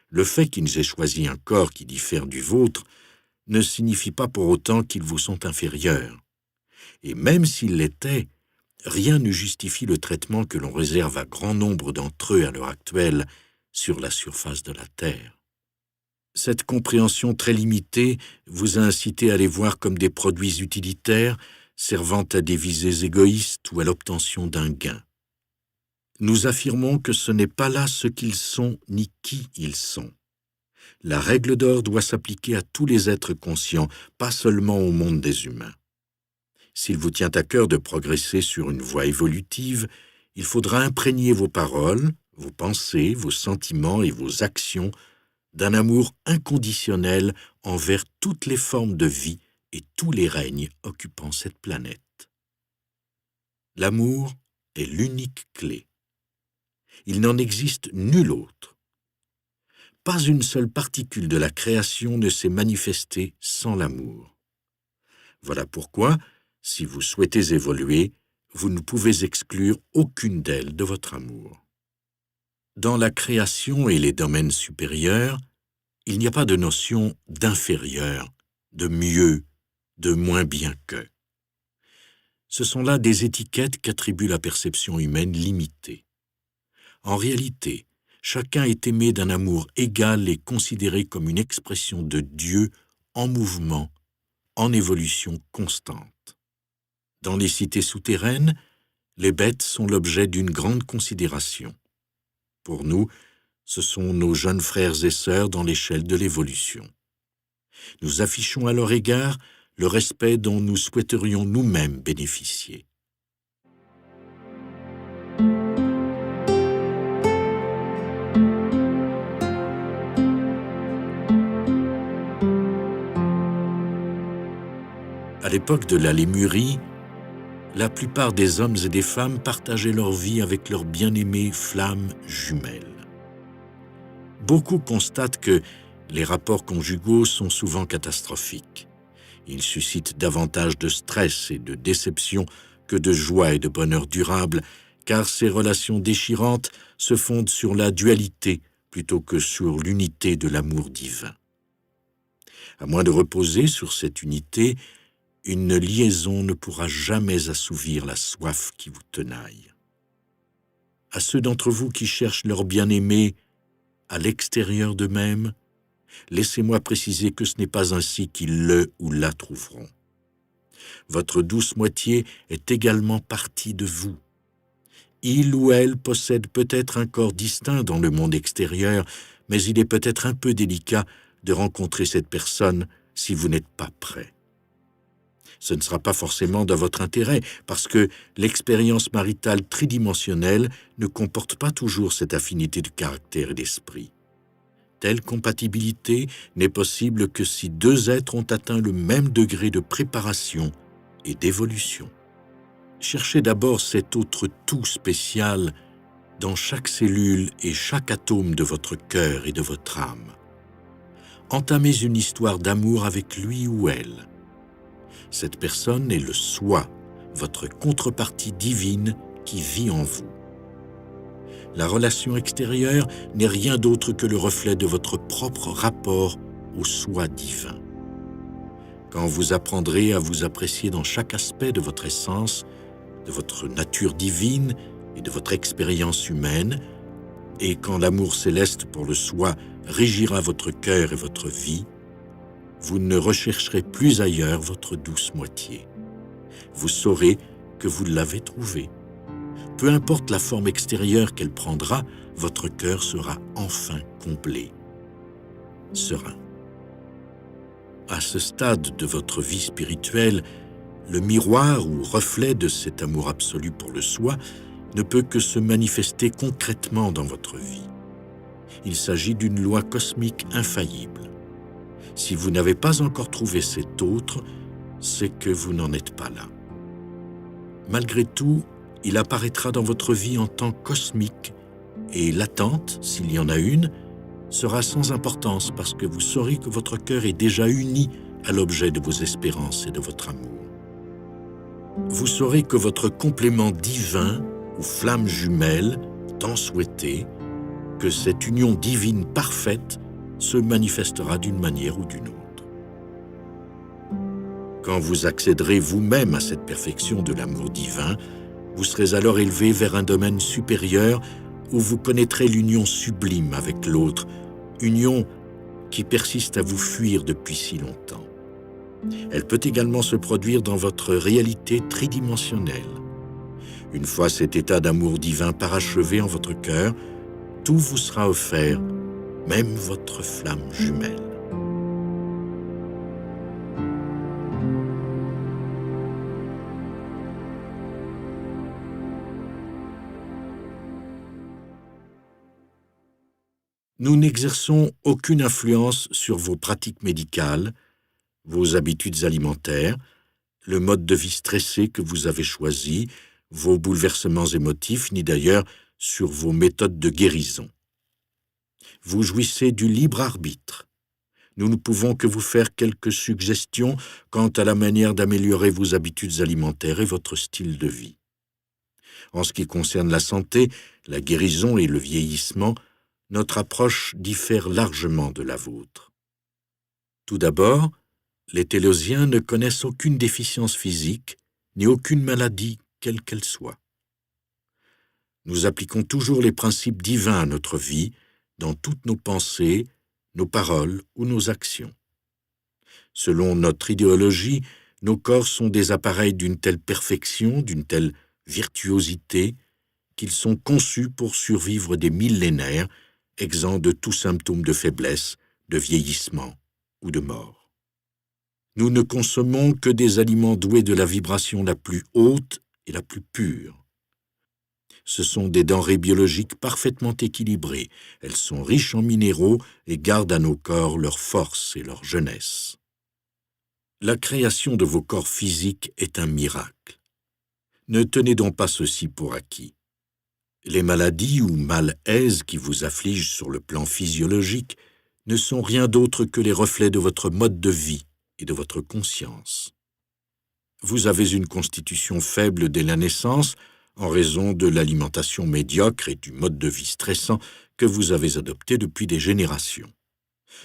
Le fait qu'ils aient choisi un corps qui diffère du vôtre ne signifie pas pour autant qu'ils vous sont inférieurs. Et même s'ils l'étaient, rien ne justifie le traitement que l'on réserve à grand nombre d'entre eux à l'heure actuelle sur la surface de la Terre. Cette compréhension très limitée vous a incité à les voir comme des produits utilitaires servant à des visées égoïstes ou à l'obtention d'un gain. Nous affirmons que ce n'est pas là ce qu'ils sont ni qui ils sont. La règle d'or doit s'appliquer à tous les êtres conscients, pas seulement au monde des humains. S'il vous tient à cœur de progresser sur une voie évolutive, il faudra imprégner vos paroles, vos pensées, vos sentiments et vos actions d'un amour inconditionnel envers toutes les formes de vie et tous les règnes occupant cette planète. L'amour est l'unique clé. Il n'en existe nul autre. Pas une seule particule de la création ne s'est manifestée sans l'amour. Voilà pourquoi, si vous souhaitez évoluer, vous ne pouvez exclure aucune d'elles de votre amour. Dans la création et les domaines supérieurs, il n'y a pas de notion d'inférieur, de mieux, de moins bien que. Ce sont là des étiquettes qu'attribue la perception humaine limitée. En réalité, chacun est aimé d'un amour égal et considéré comme une expression de Dieu en mouvement, en évolution constante. Dans les cités souterraines, les bêtes sont l'objet d'une grande considération. Pour nous, ce sont nos jeunes frères et sœurs dans l'échelle de l'évolution. Nous affichons à leur égard le respect dont nous souhaiterions nous-mêmes bénéficier. À l'époque de la Lémurie, la plupart des hommes et des femmes partageaient leur vie avec leurs bien-aimées flammes jumelles. Beaucoup constatent que les rapports conjugaux sont souvent catastrophiques. Ils suscitent davantage de stress et de déception que de joie et de bonheur durable, car ces relations déchirantes se fondent sur la dualité plutôt que sur l'unité de l'amour divin. À moins de reposer sur cette unité, une liaison ne pourra jamais assouvir la soif qui vous tenaille. À ceux d'entre vous qui cherchent leur bien-aimé à l'extérieur d'eux-mêmes, laissez-moi préciser que ce n'est pas ainsi qu'ils le ou la trouveront. Votre douce moitié est également partie de vous. Il ou elle possède peut-être un corps distinct dans le monde extérieur, mais il est peut-être un peu délicat de rencontrer cette personne si vous n'êtes pas prêt. Ce ne sera pas forcément dans votre intérêt, parce que l'expérience maritale tridimensionnelle ne comporte pas toujours cette affinité de caractère et d'esprit. Telle compatibilité n'est possible que si deux êtres ont atteint le même degré de préparation et d'évolution. Cherchez d'abord cet autre tout spécial dans chaque cellule et chaque atome de votre cœur et de votre âme. Entamez une histoire d'amour avec lui ou elle. Cette personne est le soi, votre contrepartie divine qui vit en vous. La relation extérieure n'est rien d'autre que le reflet de votre propre rapport au soi divin. Quand vous apprendrez à vous apprécier dans chaque aspect de votre essence, de votre nature divine et de votre expérience humaine, et quand l'amour céleste pour le soi régira votre cœur et votre vie, vous ne rechercherez plus ailleurs votre douce moitié. Vous saurez que vous l'avez trouvée. Peu importe la forme extérieure qu'elle prendra, votre cœur sera enfin complet, serein. À ce stade de votre vie spirituelle, le miroir ou reflet de cet amour absolu pour le soi ne peut que se manifester concrètement dans votre vie. Il s'agit d'une loi cosmique infaillible. Si vous n'avez pas encore trouvé cet autre, c'est que vous n'en êtes pas là. Malgré tout, il apparaîtra dans votre vie en tant cosmique, et l'attente, s'il y en a une, sera sans importance parce que vous saurez que votre cœur est déjà uni à l'objet de vos espérances et de votre amour. Vous saurez que votre complément divin ou flamme jumelle, tant souhaité, que cette union divine parfaite se manifestera d'une manière ou d'une autre. Quand vous accéderez vous-même à cette perfection de l'amour divin, vous serez alors élevé vers un domaine supérieur où vous connaîtrez l'union sublime avec l'autre, union qui persiste à vous fuir depuis si longtemps. Elle peut également se produire dans votre réalité tridimensionnelle. Une fois cet état d'amour divin parachevé en votre cœur, tout vous sera offert, même votre flamme jumelle. Nous n'exerçons aucune influence sur vos pratiques médicales, vos habitudes alimentaires, le mode de vie stressé que vous avez choisi, vos bouleversements émotifs, ni d'ailleurs sur vos méthodes de guérison. Vous jouissez du libre arbitre. Nous ne pouvons que vous faire quelques suggestions quant à la manière d'améliorer vos habitudes alimentaires et votre style de vie. En ce qui concerne la santé, la guérison et le vieillissement, notre approche diffère largement de la vôtre. Tout d'abord, les Télosiens ne connaissent aucune déficience physique, ni aucune maladie, quelle qu'elle soit. Nous appliquons toujours les principes divins à notre vie, dans toutes nos pensées, nos paroles ou nos actions. Selon notre idéologie, nos corps sont des appareils d'une telle perfection, d'une telle virtuosité, qu'ils sont conçus pour survivre des millénaires, exempts de tout symptôme de faiblesse, de vieillissement ou de mort. Nous ne consommons que des aliments doués de la vibration la plus haute et la plus pure. Ce sont des denrées biologiques parfaitement équilibrées. Elles sont riches en minéraux et gardent à nos corps leur force et leur jeunesse. La création de vos corps physiques est un miracle. Ne tenez donc pas ceci pour acquis. Les maladies ou malaises qui vous affligent sur le plan physiologique ne sont rien d'autre que les reflets de votre mode de vie et de votre conscience. Vous avez une constitution faible dès la naissance, en raison de l'alimentation médiocre et du mode de vie stressant que vous avez adopté depuis des générations.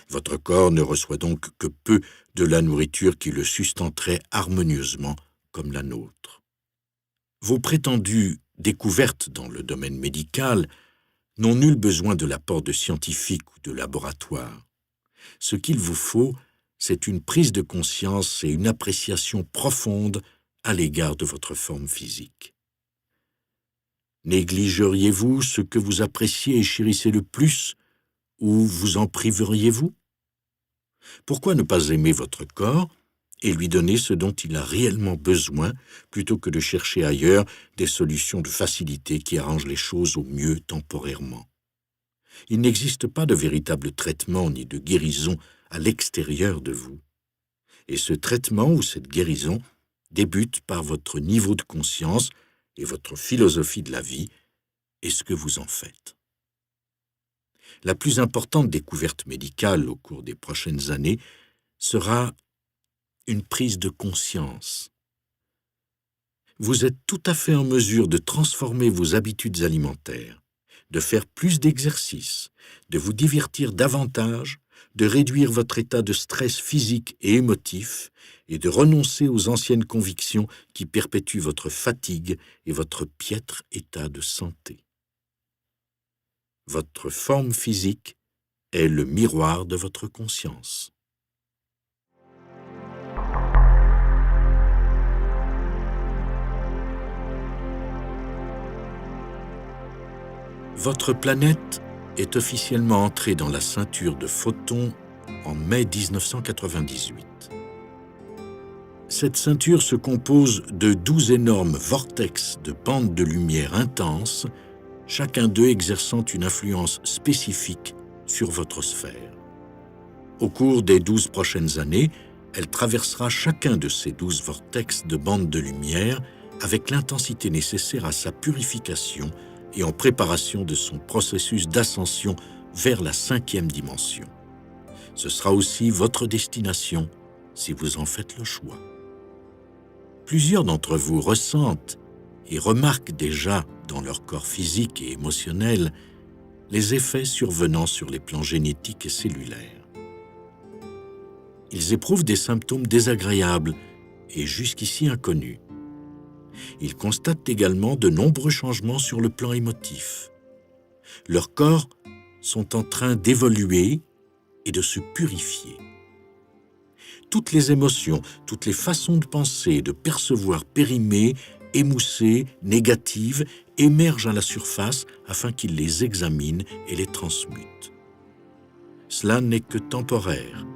Votre corps ne reçoit donc que peu de la nourriture qui le sustenterait harmonieusement comme la nôtre. Vos prétendues découvertes dans le domaine médical n'ont nul besoin de l'apport de scientifiques ou de laboratoires. Ce qu'il vous faut, c'est une prise de conscience et une appréciation profonde à l'égard de votre forme physique. Négligeriez-vous ce que vous appréciez et chérissez le plus, ou vous en priveriez-vous? Pourquoi ne pas aimer votre corps et lui donner ce dont il a réellement besoin, plutôt que de chercher ailleurs des solutions de facilité qui arrangent les choses au mieux temporairement? Il n'existe pas de véritable traitement ni de guérison à l'extérieur de vous. Et ce traitement ou cette guérison débute par votre niveau de conscience et votre philosophie de la vie et ce que vous en faites. La plus importante découverte médicale au cours des prochaines années sera une prise de conscience. Vous êtes tout à fait en mesure de transformer vos habitudes alimentaires, de faire plus d'exercices, de vous divertir davantage, de réduire votre état de stress physique et émotif et de renoncer aux anciennes convictions qui perpétuent votre fatigue et votre piètre état de santé. Votre forme physique est le miroir de votre conscience. Votre planète est officiellement entrée dans la ceinture de Photon en mai 1998. Cette ceinture se compose de 12 énormes vortex de bandes de lumière intenses, chacun d'eux exerçant une influence spécifique sur votre sphère. Au cours des 12 prochaines années, elle traversera chacun de ces 12 vortex de bandes de lumière avec l'intensité nécessaire à sa purification et en préparation de son processus d'ascension vers la 5e dimension. Ce sera aussi votre destination si vous en faites le choix. Plusieurs d'entre vous ressentent et remarquent déjà dans leur corps physique et émotionnel les effets survenant sur les plans génétiques et cellulaires. Ils éprouvent des symptômes désagréables et jusqu'ici inconnus. Ils constatent également de nombreux changements sur le plan émotif. Leurs corps sont en train d'évoluer et de se purifier. Toutes les émotions, toutes les façons de penser et de percevoir périmées, émoussées, négatives, émergent à la surface afin qu'ils les examinent et les transmutent. Cela n'est que temporaire.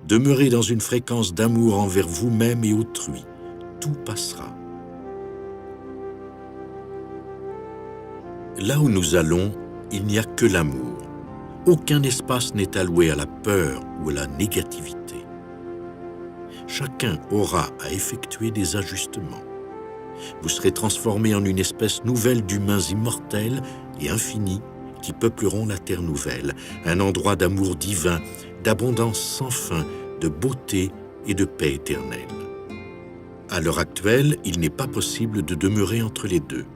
Demeurez dans une fréquence d'amour envers vous-même et autrui. Tout passera. Là où nous allons, il n'y a que l'amour. Aucun espace n'est alloué à la peur ou à la négativité. Chacun aura à effectuer des ajustements. Vous serez transformé en une espèce nouvelle d'humains immortels et infinis qui peupleront la terre nouvelle, un endroit d'amour divin, d'abondance sans fin, de beauté et de paix éternelle. À l'heure actuelle, il n'est pas possible de demeurer entre les deux.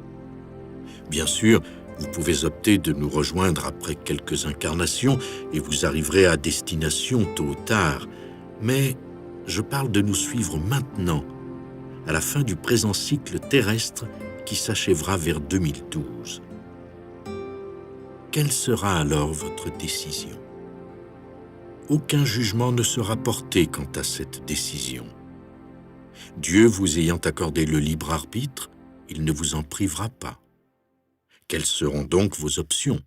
Bien sûr, vous pouvez opter de nous rejoindre après quelques incarnations et vous arriverez à destination tôt ou tard, mais je parle de nous suivre maintenant, à la fin du présent cycle terrestre qui s'achèvera vers 2012. Quelle sera alors votre décision? Aucun jugement ne sera porté quant à cette décision. Dieu vous ayant accordé le libre arbitre, il ne vous en privera pas. Quelles seront donc vos options?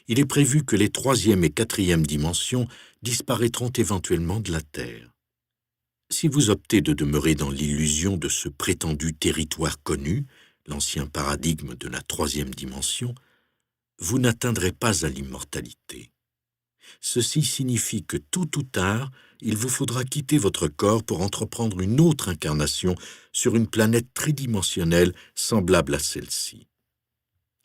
Il est prévu que les 3e et 4e dimensions disparaîtront éventuellement de la Terre. Si vous optez de demeurer dans l'illusion de ce prétendu territoire connu, l'ancien paradigme de la 3e dimension, vous n'atteindrez pas à l'immortalité. Ceci signifie que tôt ou tard, il vous faudra quitter votre corps pour entreprendre une autre incarnation sur une planète tridimensionnelle semblable à celle-ci.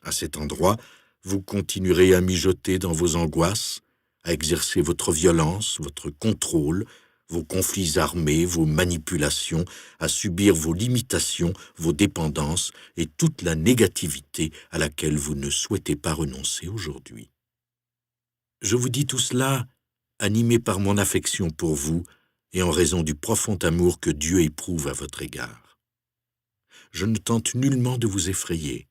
À cet endroit, vous continuerez à mijoter dans vos angoisses, à exercer votre violence, votre contrôle, vos conflits armés, vos manipulations, à subir vos limitations, vos dépendances et toute la négativité à laquelle vous ne souhaitez pas renoncer aujourd'hui. Je vous dis tout cela animé par mon affection pour vous et en raison du profond amour que Dieu éprouve à votre égard. Je ne tente nullement de vous effrayer.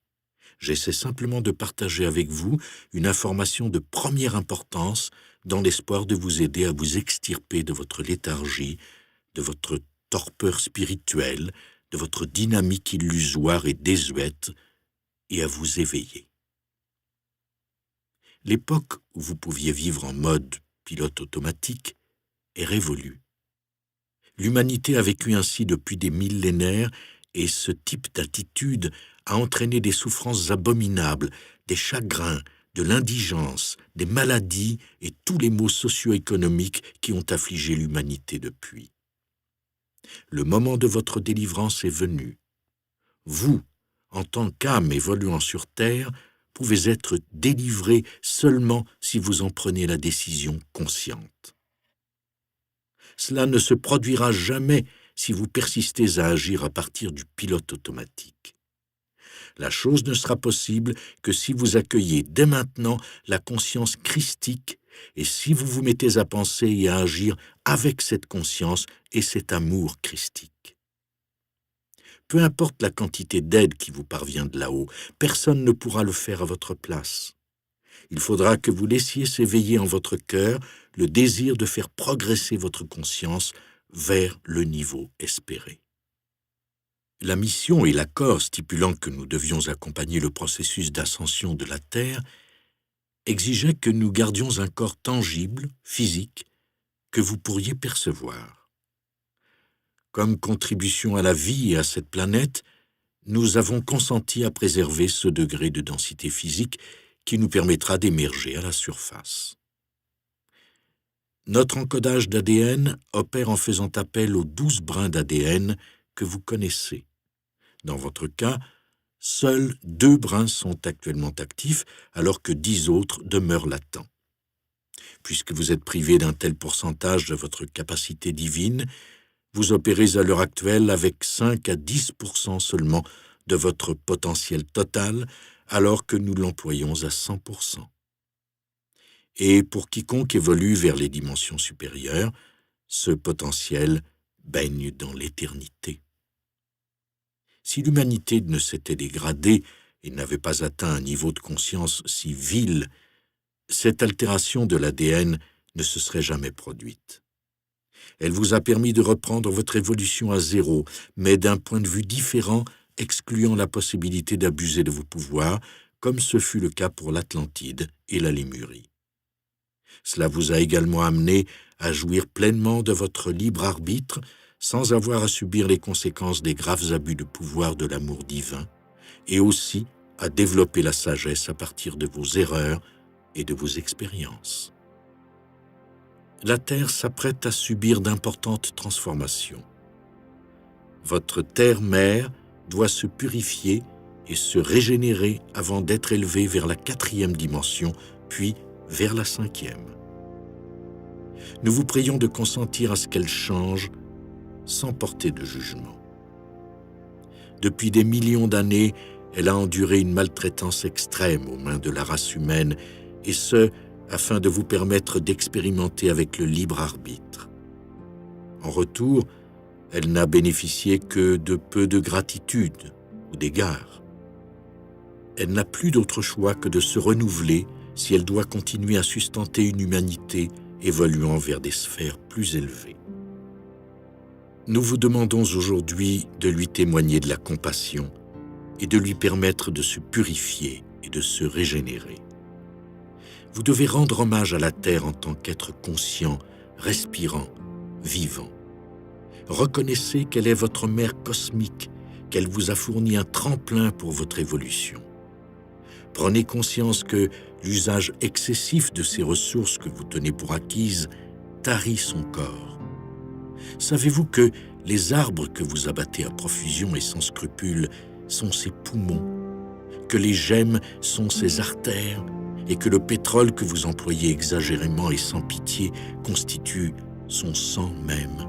J'essaie simplement de partager avec vous une information de première importance dans l'espoir de vous aider à vous extirper de votre léthargie, de votre torpeur spirituelle, de votre dynamique illusoire et désuète, et à vous éveiller. L'époque où vous pouviez vivre en mode pilote automatique est révolue. L'humanité a vécu ainsi depuis des millénaires et ce type d'attitude a entraîné des souffrances abominables, des chagrins, de l'indigence, des maladies et tous les maux socio-économiques qui ont affligé l'humanité depuis. Le moment de votre délivrance est venu. Vous, en tant qu'âme évoluant sur Terre, pouvez être délivré seulement si vous en prenez la décision consciente. Cela ne se produira jamais si vous persistez à agir à partir du pilote automatique. La chose ne sera possible que si vous accueillez dès maintenant la conscience christique et si vous vous mettez à penser et à agir avec cette conscience et cet amour christique. Peu importe la quantité d'aide qui vous parvient de là-haut, personne ne pourra le faire à votre place. Il faudra que vous laissiez s'éveiller en votre cœur le désir de faire progresser votre conscience vers le niveau espéré. La mission et l'accord stipulant que nous devions accompagner le processus d'ascension de la Terre exigeaient que nous gardions un corps tangible, physique, que vous pourriez percevoir. Comme contribution à la vie et à cette planète, nous avons consenti à préserver ce degré de densité physique qui nous permettra d'émerger à la surface. Notre encodage d'ADN opère en faisant appel aux 12 brins d'ADN que vous connaissez. Dans votre cas, seuls 2 brins sont actuellement actifs, alors que 10 autres demeurent latents. Puisque vous êtes privé d'un tel pourcentage de votre capacité divine, vous opérez à l'heure actuelle avec 5 à 10% seulement de votre potentiel total, alors que nous l'employons à 100%. Et pour quiconque évolue vers les dimensions supérieures, ce potentiel baigne dans l'éternité. Si l'humanité ne s'était dégradée et n'avait pas atteint un niveau de conscience si vil, cette altération de l'ADN ne se serait jamais produite. Elle vous a permis de reprendre votre évolution à zéro, mais d'un point de vue différent, excluant la possibilité d'abuser de vos pouvoirs, comme ce fut le cas pour l'Atlantide et la Lémurie. Cela vous a également amené à jouir pleinement de votre libre arbitre, sans avoir à subir les conséquences des graves abus de pouvoir de l'amour divin, et aussi à développer la sagesse à partir de vos erreurs et de vos expériences. La Terre s'apprête à subir d'importantes transformations. Votre terre-mère doit se purifier et se régénérer avant d'être élevée vers la 4e dimension, puis vers la 5e. Nous vous prions de consentir à ce qu'elle change sans porter de jugement. Depuis des millions d'années, elle a enduré une maltraitance extrême aux mains de la race humaine, et ce, afin de vous permettre d'expérimenter avec le libre arbitre. En retour, elle n'a bénéficié que de peu de gratitude ou d'égard. Elle n'a plus d'autre choix que de se renouveler si elle doit continuer à sustenter une humanité évoluant vers des sphères plus élevées. Nous vous demandons aujourd'hui de lui témoigner de la compassion et de lui permettre de se purifier et de se régénérer. Vous devez rendre hommage à la Terre en tant qu'être conscient, respirant, vivant. Reconnaissez qu'elle est votre mère cosmique, qu'elle vous a fourni un tremplin pour votre évolution. Prenez conscience que l'usage excessif de ces ressources que vous tenez pour acquises tarit son corps. Savez-vous que les arbres que vous abattez à profusion et sans scrupule sont ses poumons, que les gemmes sont ses artères et que le pétrole que vous employez exagérément et sans pitié constitue son sang même.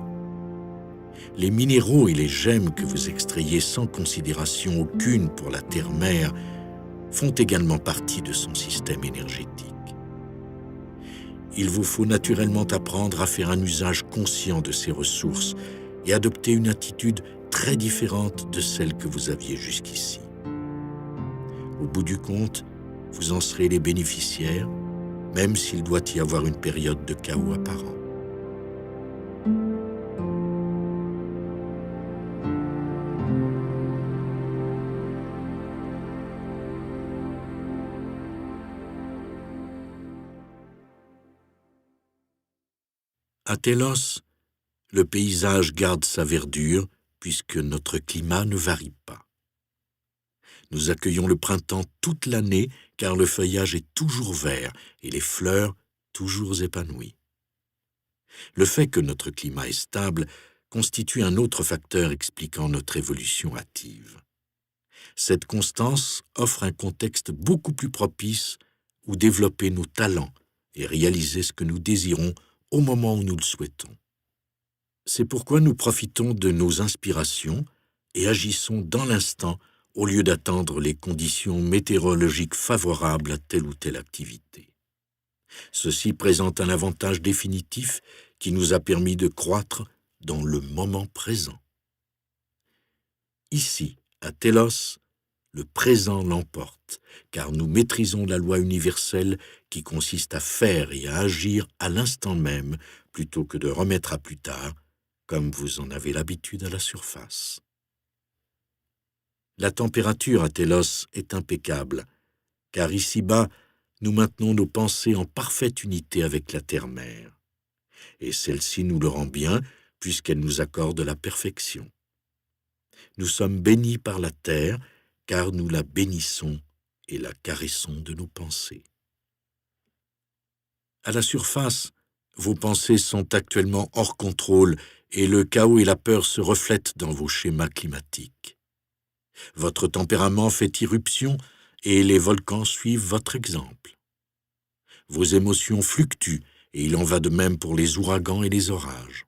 Les minéraux et les gemmes que vous extrayez sans considération aucune pour la terre-mère font également partie de son système énergétique. Il vous faut naturellement apprendre à faire un usage conscient de ces ressources et adopter une attitude très différente de celle que vous aviez jusqu'ici. Au bout du compte, vous en serez les bénéficiaires, même s'il doit y avoir une période de chaos apparent. À Télos, le paysage garde sa verdure puisque notre climat ne varie pas. Nous accueillons le printemps toute l'année car le feuillage est toujours vert et les fleurs toujours épanouies. Le fait que notre climat est stable constitue un autre facteur expliquant notre évolution hâtive. Cette constance offre un contexte beaucoup plus propice où développer nos talents et réaliser ce que nous désirons au moment où nous le souhaitons. C'est pourquoi nous profitons de nos inspirations et agissons dans l'instant au lieu d'attendre les conditions météorologiques favorables à telle ou telle activité. Ceci présente un avantage définitif qui nous a permis de croître dans le moment présent. Ici, à Télos, le présent l'emporte, car nous maîtrisons la loi universelle qui consiste à faire et à agir à l'instant même plutôt que de remettre à plus tard, comme vous en avez l'habitude à la surface. La température à Télos est impeccable, car ici-bas, nous maintenons nos pensées en parfaite unité avec la terre-mère. Et celle-ci nous le rend bien, puisqu'elle nous accorde la perfection. Nous sommes bénis par la terre, car nous la bénissons et la caressons de nos pensées. À la surface, vos pensées sont actuellement hors contrôle et le chaos et la peur se reflètent dans vos schémas climatiques. Votre tempérament fait irruption et les volcans suivent votre exemple. Vos émotions fluctuent et il en va de même pour les ouragans et les orages.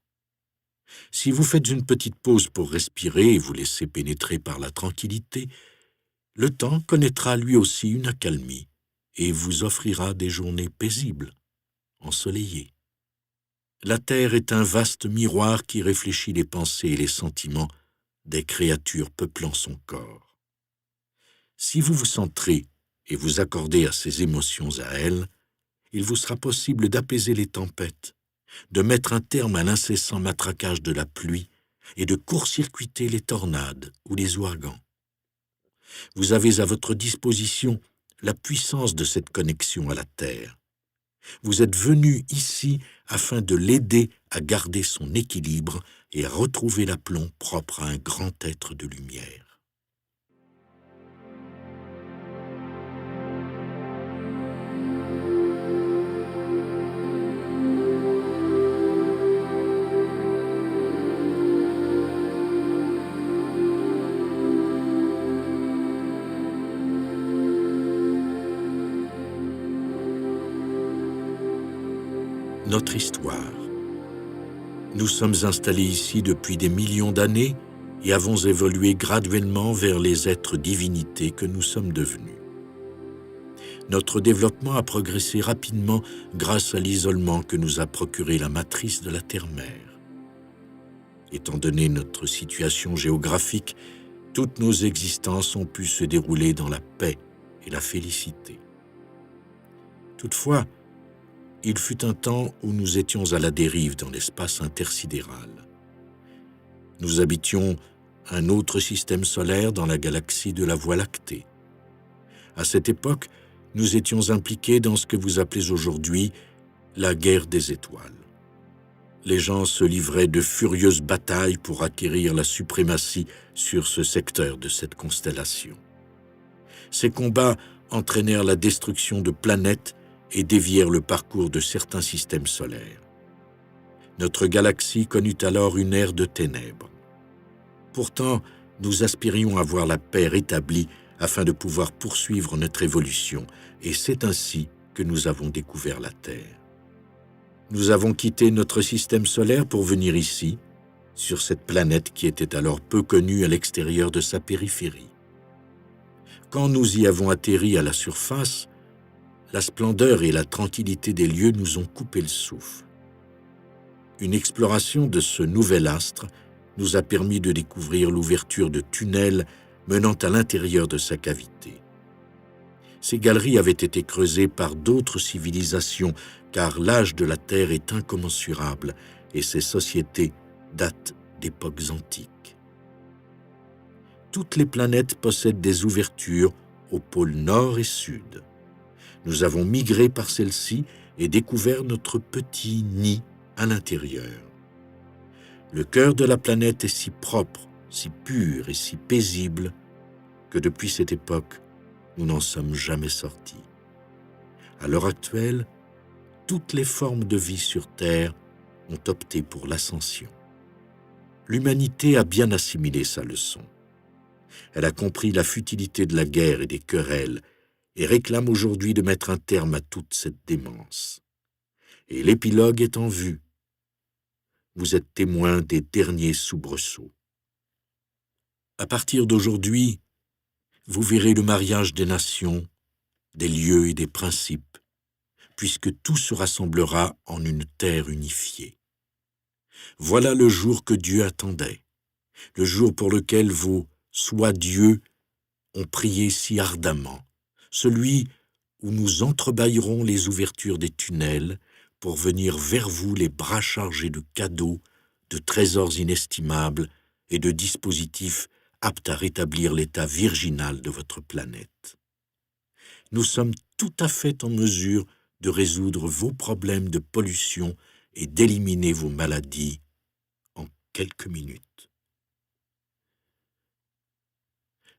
Si vous faites une petite pause pour respirer et vous laisser pénétrer par la tranquillité, le temps connaîtra lui aussi une accalmie et vous offrira des journées paisibles, ensoleillées. La Terre est un vaste miroir qui réfléchit les pensées et les sentiments des créatures peuplant son corps. Si vous vous centrez et vous accordez à ces émotions à elles, il vous sera possible d'apaiser les tempêtes, de mettre un terme à l'incessant matraquage de la pluie et de court-circuiter les tornades ou les ouragans. Vous avez à votre disposition la puissance de cette connexion à la Terre. Vous êtes venu ici afin de l'aider à garder son équilibre et à retrouver l'aplomb propre à un grand être de lumière. Notre histoire. Nous sommes installés ici depuis des millions d'années et avons évolué graduellement vers les êtres divinités que nous sommes devenus. Notre développement a progressé rapidement grâce à l'isolement que nous a procuré la matrice de la terre-mère. Étant donné notre situation géographique, toutes nos existences ont pu se dérouler dans la paix et la félicité. Toutefois, il fut un temps où nous étions à la dérive dans l'espace intersidéral. Nous habitions un autre système solaire dans la galaxie de la Voie lactée. À cette époque, nous étions impliqués dans ce que vous appelez aujourd'hui la guerre des étoiles. Les gens se livraient de furieuses batailles pour acquérir la suprématie sur ce secteur de cette constellation. Ces combats entraînèrent la destruction de planètes et dévièrent le parcours de certains systèmes solaires. Notre galaxie connut alors une ère de ténèbres. Pourtant, nous aspirions à voir la paix rétablie afin de pouvoir poursuivre notre évolution, et c'est ainsi que nous avons découvert la Terre. Nous avons quitté notre système solaire pour venir ici, sur cette planète qui était alors peu connue à l'extérieur de sa périphérie. Quand nous y avons atterri à la surface, la splendeur et la tranquillité des lieux nous ont coupé le souffle. Une exploration de ce nouvel astre nous a permis de découvrir l'ouverture de tunnels menant à l'intérieur de sa cavité. Ces galeries avaient été creusées par d'autres civilisations, car l'âge de la Terre est incommensurable et ces sociétés datent d'époques antiques. Toutes les planètes possèdent des ouvertures aux pôles nord et sud. Nous avons migré par celles-ci et découvert notre petit nid à l'intérieur. Le cœur de la planète est si propre, si pur et si paisible que depuis cette époque, nous n'en sommes jamais sortis. À l'heure actuelle, toutes les formes de vie sur Terre ont opté pour l'ascension. L'humanité a bien assimilé sa leçon. Elle a compris la futilité de la guerre et des querelles et réclame aujourd'hui de mettre un terme à toute cette démence. Et l'épilogue est en vue. Vous êtes témoin des derniers soubresauts. À partir d'aujourd'hui, vous verrez le mariage des nations, des lieux et des principes, puisque tout se rassemblera en une terre unifiée. Voilà le jour que Dieu attendait, le jour pour lequel vos soi-dieux ont prié si ardemment, celui où nous entrebâillerons les ouvertures des tunnels pour venir vers vous les bras chargés de cadeaux, de trésors inestimables et de dispositifs aptes à rétablir l'état virginal de votre planète. Nous sommes tout à fait en mesure de résoudre vos problèmes de pollution et d'éliminer vos maladies en quelques minutes.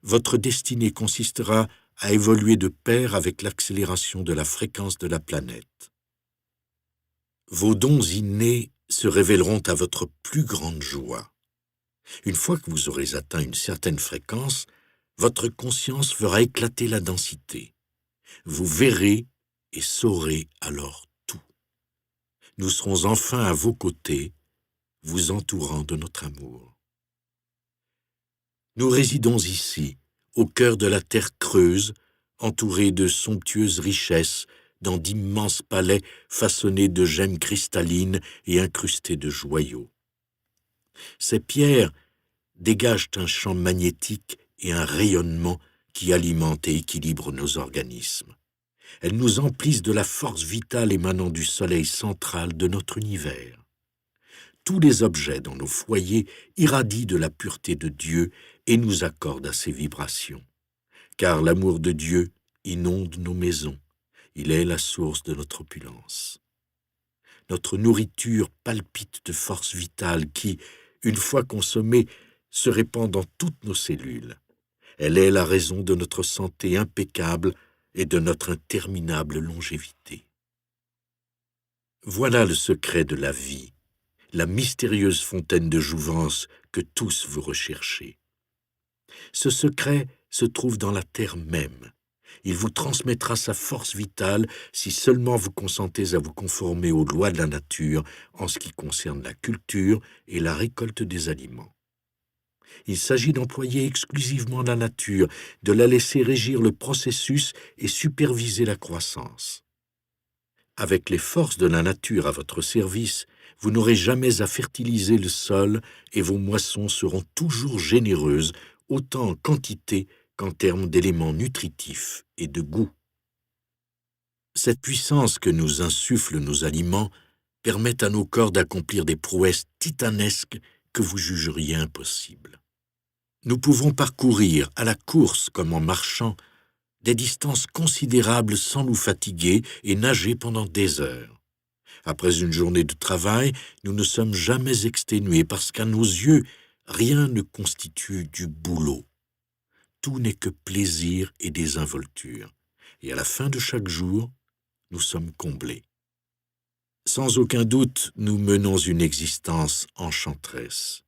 Votre destinée consistera à évoluer de pair avec l'accélération de la fréquence de la planète. Vos dons innés se révéleront à votre plus grande joie. Une fois que vous aurez atteint une certaine fréquence, votre conscience fera éclater la densité. Vous verrez et saurez alors tout. Nous serons enfin à vos côtés, vous entourant de notre amour. Nous résidons ici, au cœur de la terre creuse, entourés de somptueuses richesses, dans d'immenses palais façonnés de gemmes cristallines et incrustés de joyaux. Ces pierres dégagent un champ magnétique et un rayonnement qui alimentent et équilibrent nos organismes. Elles nous emplissent de la force vitale émanant du soleil central de notre univers. Tous les objets dans nos foyers irradient de la pureté de Dieu et nous accordent à ses vibrations. Car l'amour de Dieu inonde nos maisons. Il est la source de notre opulence. Notre nourriture palpite de force vitale qui, une fois consommée, se répand dans toutes nos cellules. Elle est la raison de notre santé impeccable et de notre interminable longévité. Voilà le secret de la vie, la mystérieuse fontaine de jouvence que tous vous recherchez. Ce secret se trouve dans la terre même. Il vous transmettra sa force vitale si seulement vous consentez à vous conformer aux lois de la nature en ce qui concerne la culture et la récolte des aliments. Il s'agit d'employer exclusivement la nature, de la laisser régir le processus et superviser la croissance. Avec les forces de la nature à votre service, vous n'aurez jamais à fertiliser le sol et vos moissons seront toujours généreuses, autant en quantité qu'en termes d'éléments nutritifs et de goût. Cette puissance que nous insufflent nos aliments permet à nos corps d'accomplir des prouesses titanesques que vous jugeriez impossibles. Nous pouvons parcourir, à la course comme en marchant, des distances considérables sans nous fatiguer et nager pendant des heures. Après une journée de travail, nous ne sommes jamais exténués parce qu'à nos yeux, rien ne constitue du boulot. Tout n'est que plaisir et désinvolture. Et à la fin de chaque jour, nous sommes comblés. Sans aucun doute, nous menons une existence enchanteresse.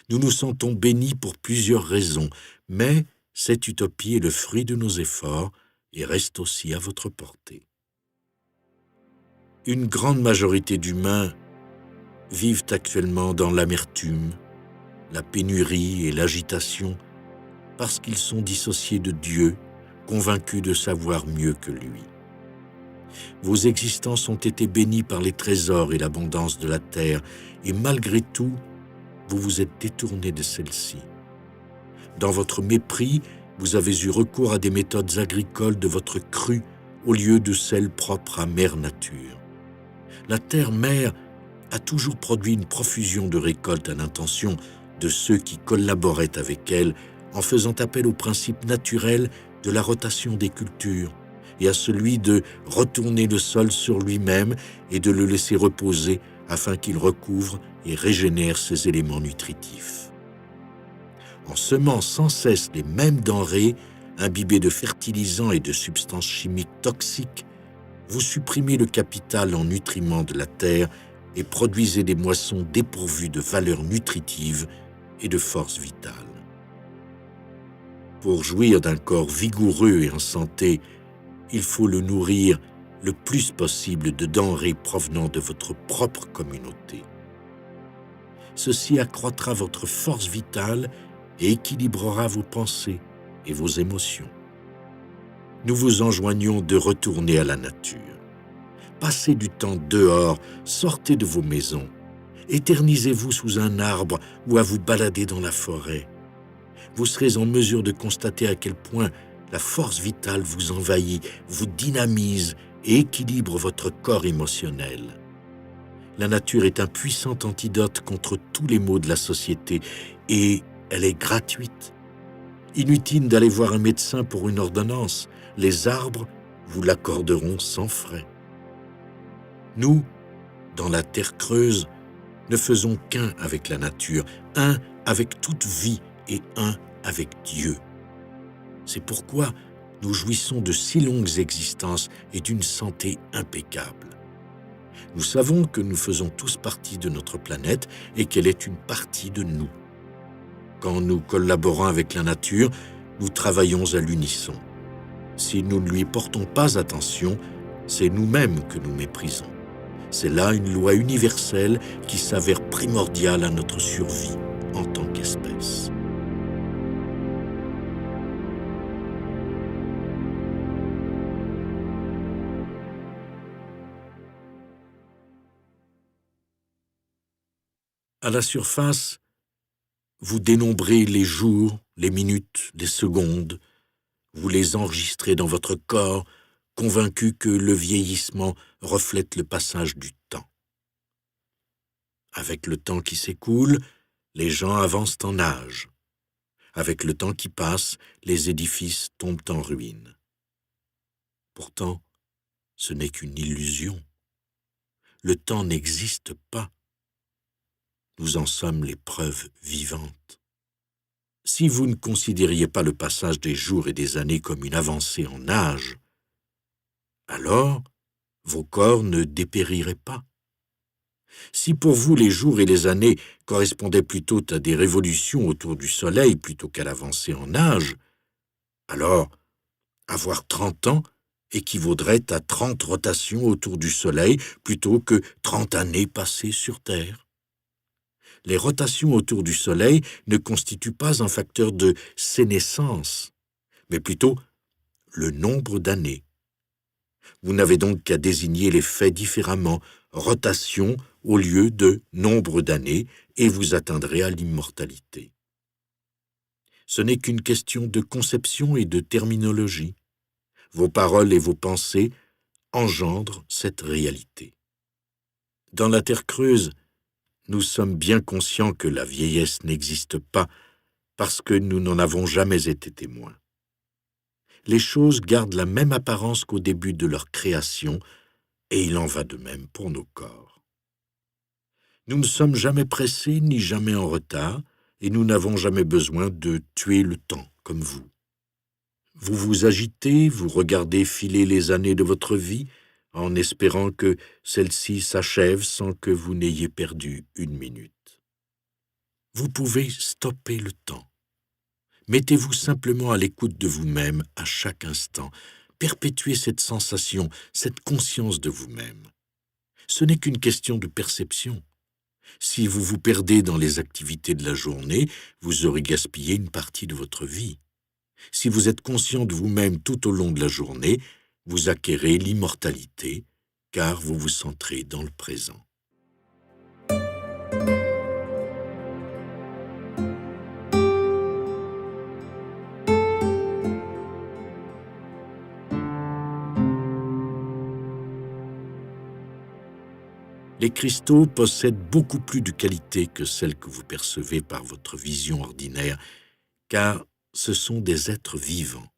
Nous nous sentons bénis pour plusieurs raisons, mais cette utopie est le fruit de nos efforts et reste aussi à votre portée. Une grande majorité d'humains vivent actuellement dans l'amertume, la pénurie et l'agitation parce qu'ils sont dissociés de Dieu, convaincus de savoir mieux que lui. Vos existences ont été bénies par les trésors et l'abondance de la terre, et malgré tout, vous vous êtes détournés de celle-ci. Dans votre mépris, vous avez eu recours à des méthodes agricoles de votre cru au lieu de celles propres à Mère Nature. La terre-mère a toujours produit une profusion de récoltes à l'intention de ceux qui collaboraient avec elle en faisant appel au principe naturel de la rotation des cultures et à celui de retourner le sol sur lui-même et de le laisser reposer afin qu'il recouvre et régénère ses éléments nutritifs. En semant sans cesse les mêmes denrées, imbibées de fertilisants et de substances chimiques toxiques, vous supprimez le capital en nutriments de la terre et produisez des moissons dépourvues de valeur nutritive et de force vitale. Pour jouir d'un corps vigoureux et en santé, il faut le nourrir le plus possible de denrées provenant de votre propre communauté. Ceci accroîtra votre force vitale et équilibrera vos pensées et vos émotions. Nous vous enjoignons de retourner à la nature. Passez du temps dehors, sortez de vos maisons, éternisez-vous sous un arbre ou à vous balader dans la forêt. Vous serez en mesure de constater à quel point la force vitale vous envahit, vous dynamise et équilibre votre corps émotionnel. La nature est un puissant antidote contre tous les maux de la société et elle est gratuite. Inutile d'aller voir un médecin pour une ordonnance, les arbres vous l'accorderont sans frais. Nous, dans la terre creuse, ne faisons qu'un avec la nature, un avec toute vie et un avec Dieu. C'est pourquoi nous jouissons de si longues existences et d'une santé impeccable. Nous savons que nous faisons tous partie de notre planète et qu'elle est une partie de nous. Quand nous collaborons avec la nature, nous travaillons à l'unisson. Si nous ne lui portons pas attention, c'est nous-mêmes que nous méprisons. C'est là une loi universelle qui s'avère primordiale à notre survie en tant qu'espèce. À la surface, vous dénombrez les jours, les minutes, les secondes, vous les enregistrez dans votre corps, convaincu que le vieillissement reflète le passage du temps. Avec le temps qui s'écoule, les gens avancent en âge. Avec le temps qui passe, les édifices tombent en ruine. Pourtant, ce n'est qu'une illusion. Le temps n'existe pas. Nous en sommes les preuves vivantes. Si vous ne considériez pas le passage des jours et des années comme une avancée en âge, alors vos corps ne dépériraient pas. Si pour vous les jours et les années correspondaient plutôt à des révolutions autour du Soleil plutôt qu'à l'avancée en âge, alors avoir 30 ans équivaudrait à 30 rotations autour du Soleil plutôt que 30 années passées sur Terre. Les rotations autour du Soleil ne constituent pas un facteur de sénescence, mais plutôt le nombre d'années. Vous n'avez donc qu'à désigner les faits différemment, rotation au lieu de nombre d'années, et vous atteindrez à l'immortalité. Ce n'est qu'une question de conception et de terminologie. Vos paroles et vos pensées engendrent cette réalité. Dans la terre creuse, nous sommes bien conscients que la vieillesse n'existe pas parce que nous n'en avons jamais été témoins. Les choses gardent la même apparence qu'au début de leur création, et il en va de même pour nos corps. Nous ne sommes jamais pressés ni jamais en retard, et nous n'avons jamais besoin de tuer le temps comme vous. Vous vous agitez, vous regardez filer les années de votre vie, en espérant que celle-ci s'achève sans que vous n'ayez perdu une minute. Vous pouvez stopper le temps. Mettez-vous simplement à l'écoute de vous-même à chaque instant. Perpétuez cette sensation, cette conscience de vous-même. Ce n'est qu'une question de perception. Si vous vous perdez dans les activités de la journée, vous aurez gaspillé une partie de votre vie. Si vous êtes conscient de vous-même tout au long de la journée, vous acquérez l'immortalité, car vous vous centrez dans le présent. Les cristaux possèdent beaucoup plus de qualités que celles que vous percevez par votre vision ordinaire, car ce sont des êtres vivants.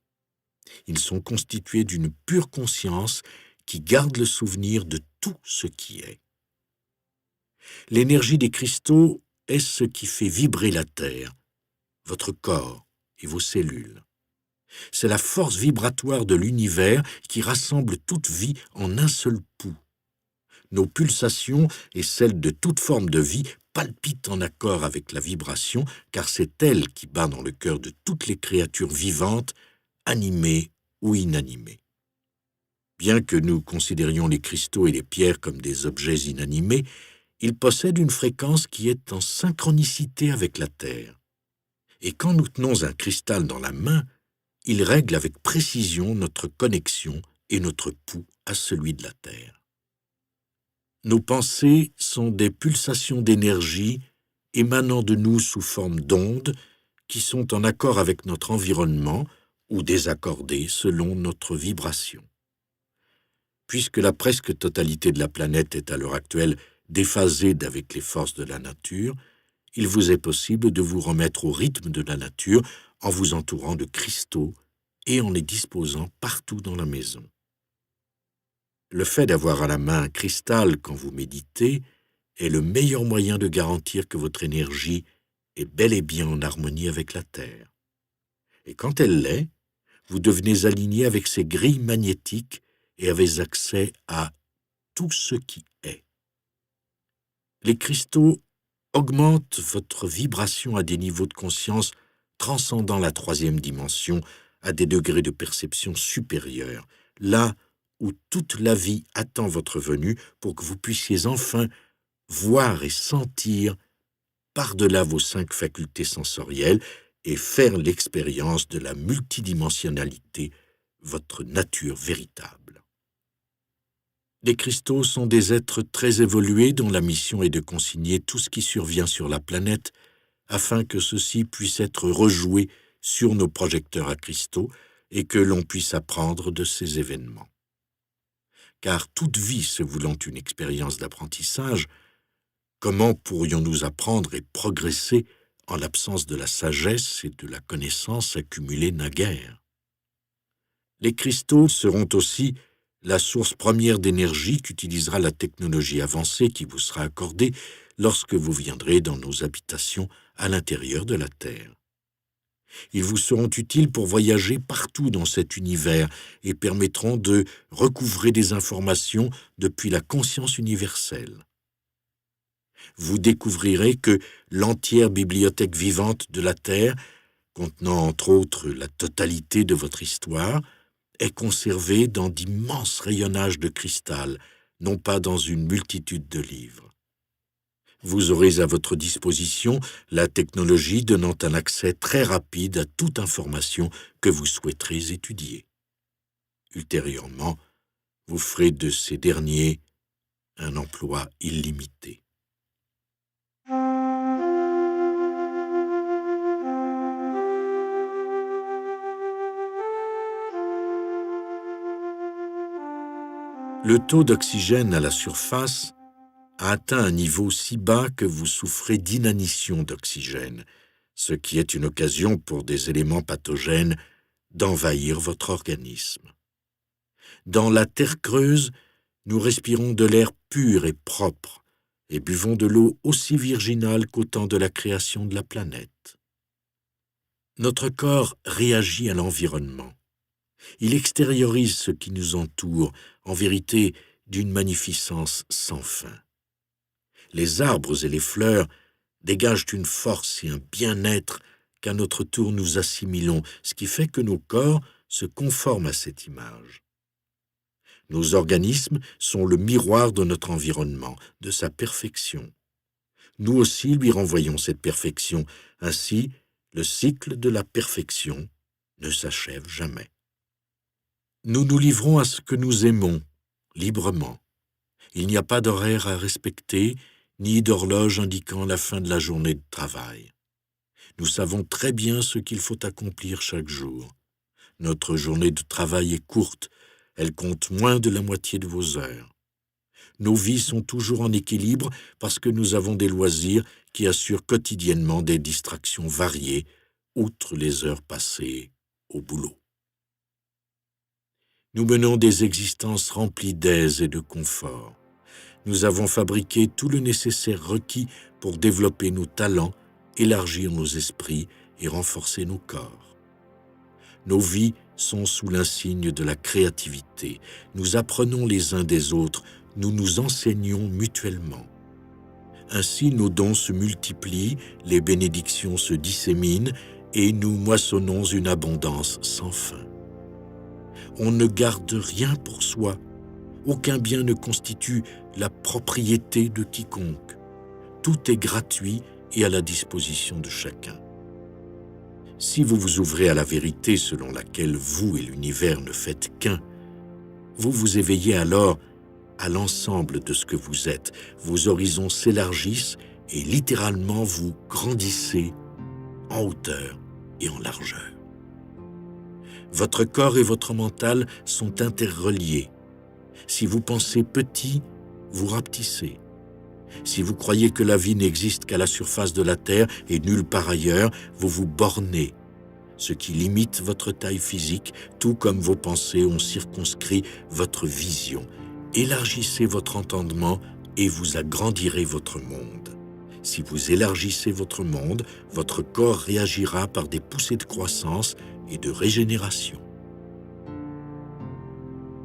Ils sont constitués d'une pure conscience qui garde le souvenir de tout ce qui est. L'énergie des cristaux est ce qui fait vibrer la Terre, votre corps et vos cellules. C'est la force vibratoire de l'univers qui rassemble toute vie en un seul pouls. Nos pulsations et celles de toute forme de vie palpitent en accord avec la vibration, car c'est elle qui bat dans le cœur de toutes les créatures vivantes, animées ou inanimées. Bien que nous considérions les cristaux et les pierres comme des objets inanimés, ils possèdent une fréquence qui est en synchronicité avec la Terre. Et quand nous tenons un cristal dans la main, il règle avec précision notre connexion et notre pouls à celui de la Terre. Nos pensées sont des pulsations d'énergie émanant de nous sous forme d'ondes qui sont en accord avec notre environnement ou désaccordées selon notre vibration. Puisque la presque totalité de la planète est à l'heure actuelle déphasée avec les forces de la nature, il vous est possible de vous remettre au rythme de la nature en vous entourant de cristaux et en les disposant partout dans la maison. Le fait d'avoir à la main un cristal quand vous méditez est le meilleur moyen de garantir que votre énergie est bel et bien en harmonie avec la Terre. Et quand elle l'est, vous devenez aligné avec ces grilles magnétiques et avez accès à tout ce qui est. Les cristaux augmentent votre vibration à des niveaux de conscience transcendant la troisième dimension à des degrés de perception supérieurs, là où toute la vie attend votre venue pour que vous puissiez enfin voir et sentir par-delà vos 5 facultés sensorielles et faire l'expérience de la multidimensionnalité, votre nature véritable. Les cristaux sont des êtres très évolués dont la mission est de consigner tout ce qui survient sur la planète afin que ceci puisse être rejoué sur nos projecteurs à cristaux et que l'on puisse apprendre de ces événements. Car toute vie se voulant une expérience d'apprentissage, comment pourrions-nous apprendre et progresser en l'absence de la sagesse et de la connaissance accumulées naguère? Les cristaux seront aussi la source première d'énergie qu'utilisera la technologie avancée qui vous sera accordée lorsque vous viendrez dans nos habitations à l'intérieur de la Terre. Ils vous seront utiles pour voyager partout dans cet univers et permettront de recouvrer des informations depuis la conscience universelle. Vous découvrirez que l'entière bibliothèque vivante de la Terre, contenant entre autres la totalité de votre histoire, est conservée dans d'immenses rayonnages de cristal, non pas dans une multitude de livres. Vous aurez à votre disposition la technologie donnant un accès très rapide à toute information que vous souhaiterez étudier. Ultérieurement, vous ferez de ces derniers un emploi illimité. Le taux d'oxygène à la surface a atteint un niveau si bas que vous souffrez d'inanition d'oxygène, ce qui est une occasion pour des éléments pathogènes d'envahir votre organisme. Dans la terre creuse, nous respirons de l'air pur et propre et buvons de l'eau aussi virginale qu'au temps de la création de la planète. Notre corps réagit à l'environnement. Il extériorise ce qui nous entoure, en vérité d'une magnificence sans fin. Les arbres et les fleurs dégagent une force et un bien-être qu'à notre tour nous assimilons, ce qui fait que nos corps se conforment à cette image. Nos organismes sont le miroir de notre environnement, de sa perfection. Nous aussi lui renvoyons cette perfection. Ainsi, le cycle de la perfection ne s'achève jamais. Nous nous livrons à ce que nous aimons, librement. Il n'y a pas d'horaire à respecter, ni d'horloge indiquant la fin de la journée de travail. Nous savons très bien ce qu'il faut accomplir chaque jour. Notre journée de travail est courte, elle compte moins de la moitié de vos heures. Nos vies sont toujours en équilibre parce que nous avons des loisirs qui assurent quotidiennement des distractions variées, outre les heures passées au boulot. Nous menons des existences remplies d'aise et de confort. Nous avons fabriqué tout le nécessaire requis pour développer nos talents, élargir nos esprits et renforcer nos corps. Nos vies sont sous l'insigne de la créativité. Nous apprenons les uns des autres, nous nous enseignons mutuellement. Ainsi, nos dons se multiplient, les bénédictions se disséminent et nous moissonnons une abondance sans fin. On ne garde rien pour soi. Aucun bien ne constitue la propriété de quiconque. Tout est gratuit et à la disposition de chacun. Si vous vous ouvrez à la vérité selon laquelle vous et l'univers ne faites qu'un, vous vous éveillez alors à l'ensemble de ce que vous êtes. Vos horizons s'élargissent et littéralement vous grandissez en hauteur et en largeur. Votre corps et votre mental sont interreliés. Si vous pensez petit, vous rapetissez. Si vous croyez que la vie n'existe qu'à la surface de la Terre et nulle part ailleurs, vous vous bornez, ce qui limite votre taille physique, tout comme vos pensées ont circonscrit votre vision. Élargissez votre entendement et vous agrandirez votre monde. Si vous élargissez votre monde, votre corps réagira par des poussées de croissance et de régénération.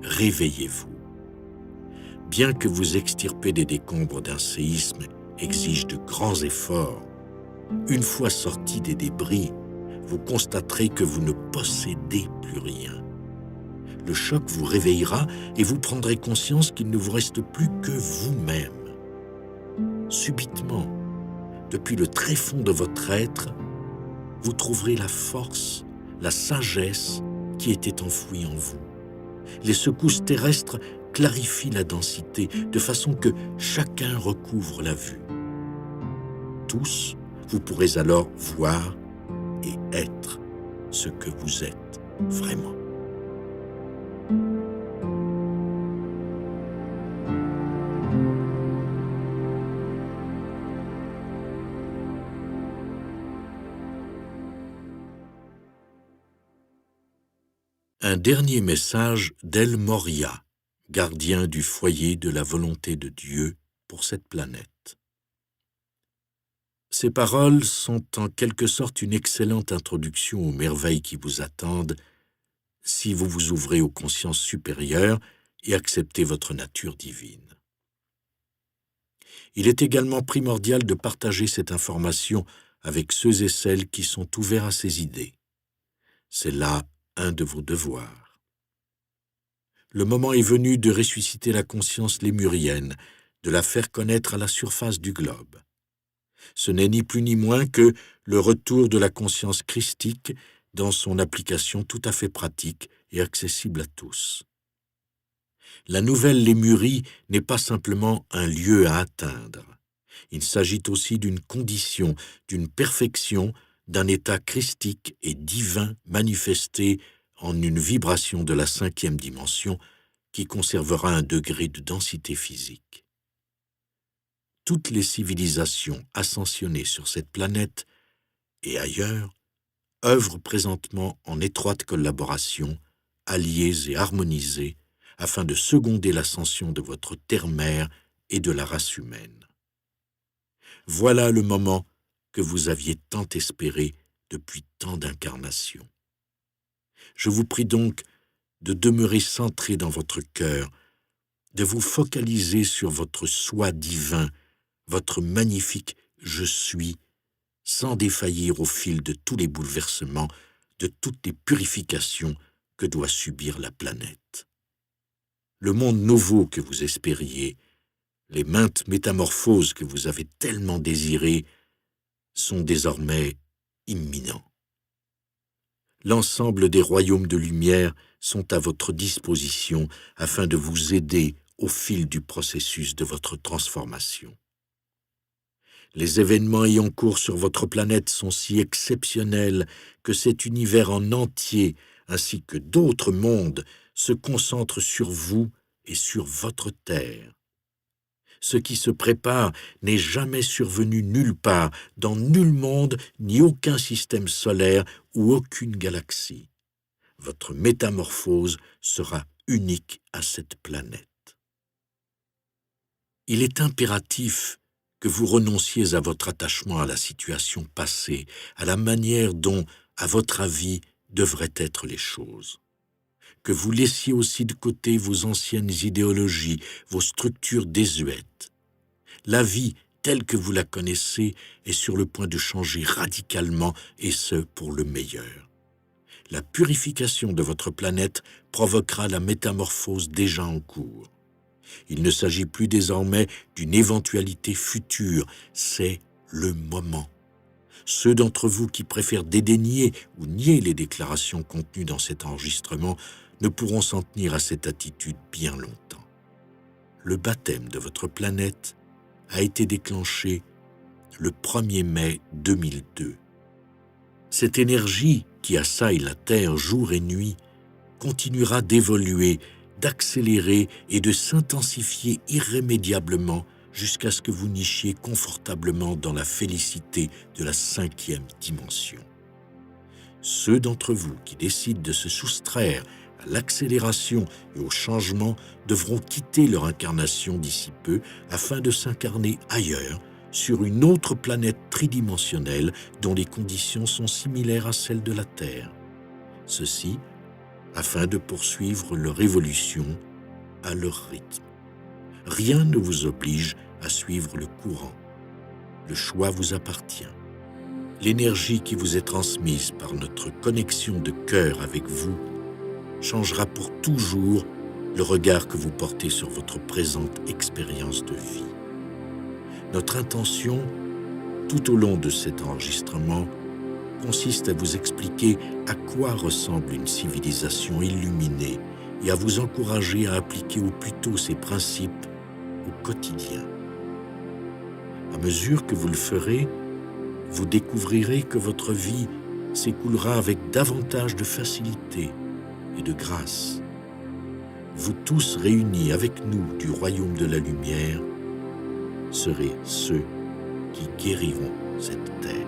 Réveillez-vous. Bien que vous extirper des décombres d'un séisme exige de grands efforts, une fois sorti des débris, vous constaterez que vous ne possédez plus rien. Le choc vous réveillera et vous prendrez conscience qu'il ne vous reste plus que vous-même. Subitement, depuis le tréfonds de votre être, vous trouverez la force, la sagesse qui était enfouie en vous. Les secousses terrestres clarifient la densité de façon que chacun recouvre la vue. Tous, vous pourrez alors voir et être ce que vous êtes vraiment. Un dernier message d'El Morya, gardien du foyer de la volonté de Dieu pour cette planète. Ces paroles sont en quelque sorte une excellente introduction aux merveilles qui vous attendent si vous vous ouvrez aux consciences supérieures et acceptez votre nature divine. Il est également primordial de partager cette information avec ceux et celles qui sont ouverts à ces idées. C'est là un de vos devoirs. Le moment est venu de ressusciter la conscience lémurienne, de la faire connaître à la surface du globe. Ce n'est ni plus ni moins que le retour de la conscience christique dans son application tout à fait pratique et accessible à tous. La nouvelle Lémurie n'est pas simplement un lieu à atteindre. Il s'agit aussi d'une condition, d'une perfection, d'un état christique et divin manifesté en une vibration de la 5e dimension qui conservera un degré de densité physique. Toutes les civilisations ascensionnées sur cette planète et ailleurs œuvrent présentement en étroite collaboration, alliées et harmonisées, afin de seconder l'ascension de votre terre-mère et de la race humaine. Voilà le moment que vous aviez tant espéré depuis tant d'incarnations. Je vous prie donc de demeurer centré dans votre cœur, de vous focaliser sur votre soi divin, votre magnifique « Je suis », sans défaillir au fil de tous les bouleversements, de toutes les purifications que doit subir la planète. Le monde nouveau que vous espériez, les maintes métamorphoses que vous avez tellement désirées, sont désormais imminents. L'ensemble des royaumes de lumière sont à votre disposition afin de vous aider au fil du processus de votre transformation. Les événements ayant cours sur votre planète sont si exceptionnels que cet univers en entier, ainsi que d'autres mondes, se concentrent sur vous et sur votre Terre. Ce qui se prépare n'est jamais survenu nulle part, dans nul monde, ni aucun système solaire ou aucune galaxie. Votre métamorphose sera unique à cette planète. Il est impératif que vous renonciez à votre attachement à la situation passée, à la manière dont, à votre avis, devraient être les choses. Que vous laissiez aussi de côté vos anciennes idéologies, vos structures désuètes. La vie, telle que vous la connaissez, est sur le point de changer radicalement, et ce, pour le meilleur. La purification de votre planète provoquera la métamorphose déjà en cours. Il ne s'agit plus désormais d'une éventualité future, c'est le moment. Ceux d'entre vous qui préfèrent dédaigner ou nier les déclarations contenues dans cet enregistrement ne pourront s'en tenir à cette attitude bien longtemps. Le baptême de votre planète a été déclenché le 1er mai 2002. Cette énergie qui assaille la Terre jour et nuit continuera d'évoluer, d'accélérer et de s'intensifier irrémédiablement jusqu'à ce que vous nichiez confortablement dans la félicité de la 5e dimension. Ceux d'entre vous qui décident de se soustraire à l'accélération et au changement devront quitter leur incarnation d'ici peu afin de s'incarner ailleurs, sur une autre planète tridimensionnelle dont les conditions sont similaires à celles de la Terre. Ceci afin de poursuivre leur évolution à leur rythme. Rien ne vous oblige à suivre le courant. Le choix vous appartient. L'énergie qui vous est transmise par notre connexion de cœur avec vous changera pour toujours le regard que vous portez sur votre présente expérience de vie. Notre intention, tout au long de cet enregistrement, consiste à vous expliquer à quoi ressemble une civilisation illuminée et à vous encourager à appliquer au plus tôt ces principes au quotidien. À mesure que vous le ferez, vous découvrirez que votre vie s'écoulera avec davantage de facilité et de grâce. Vous tous réunis avec nous du royaume de la lumière serez ceux qui guériront cette terre.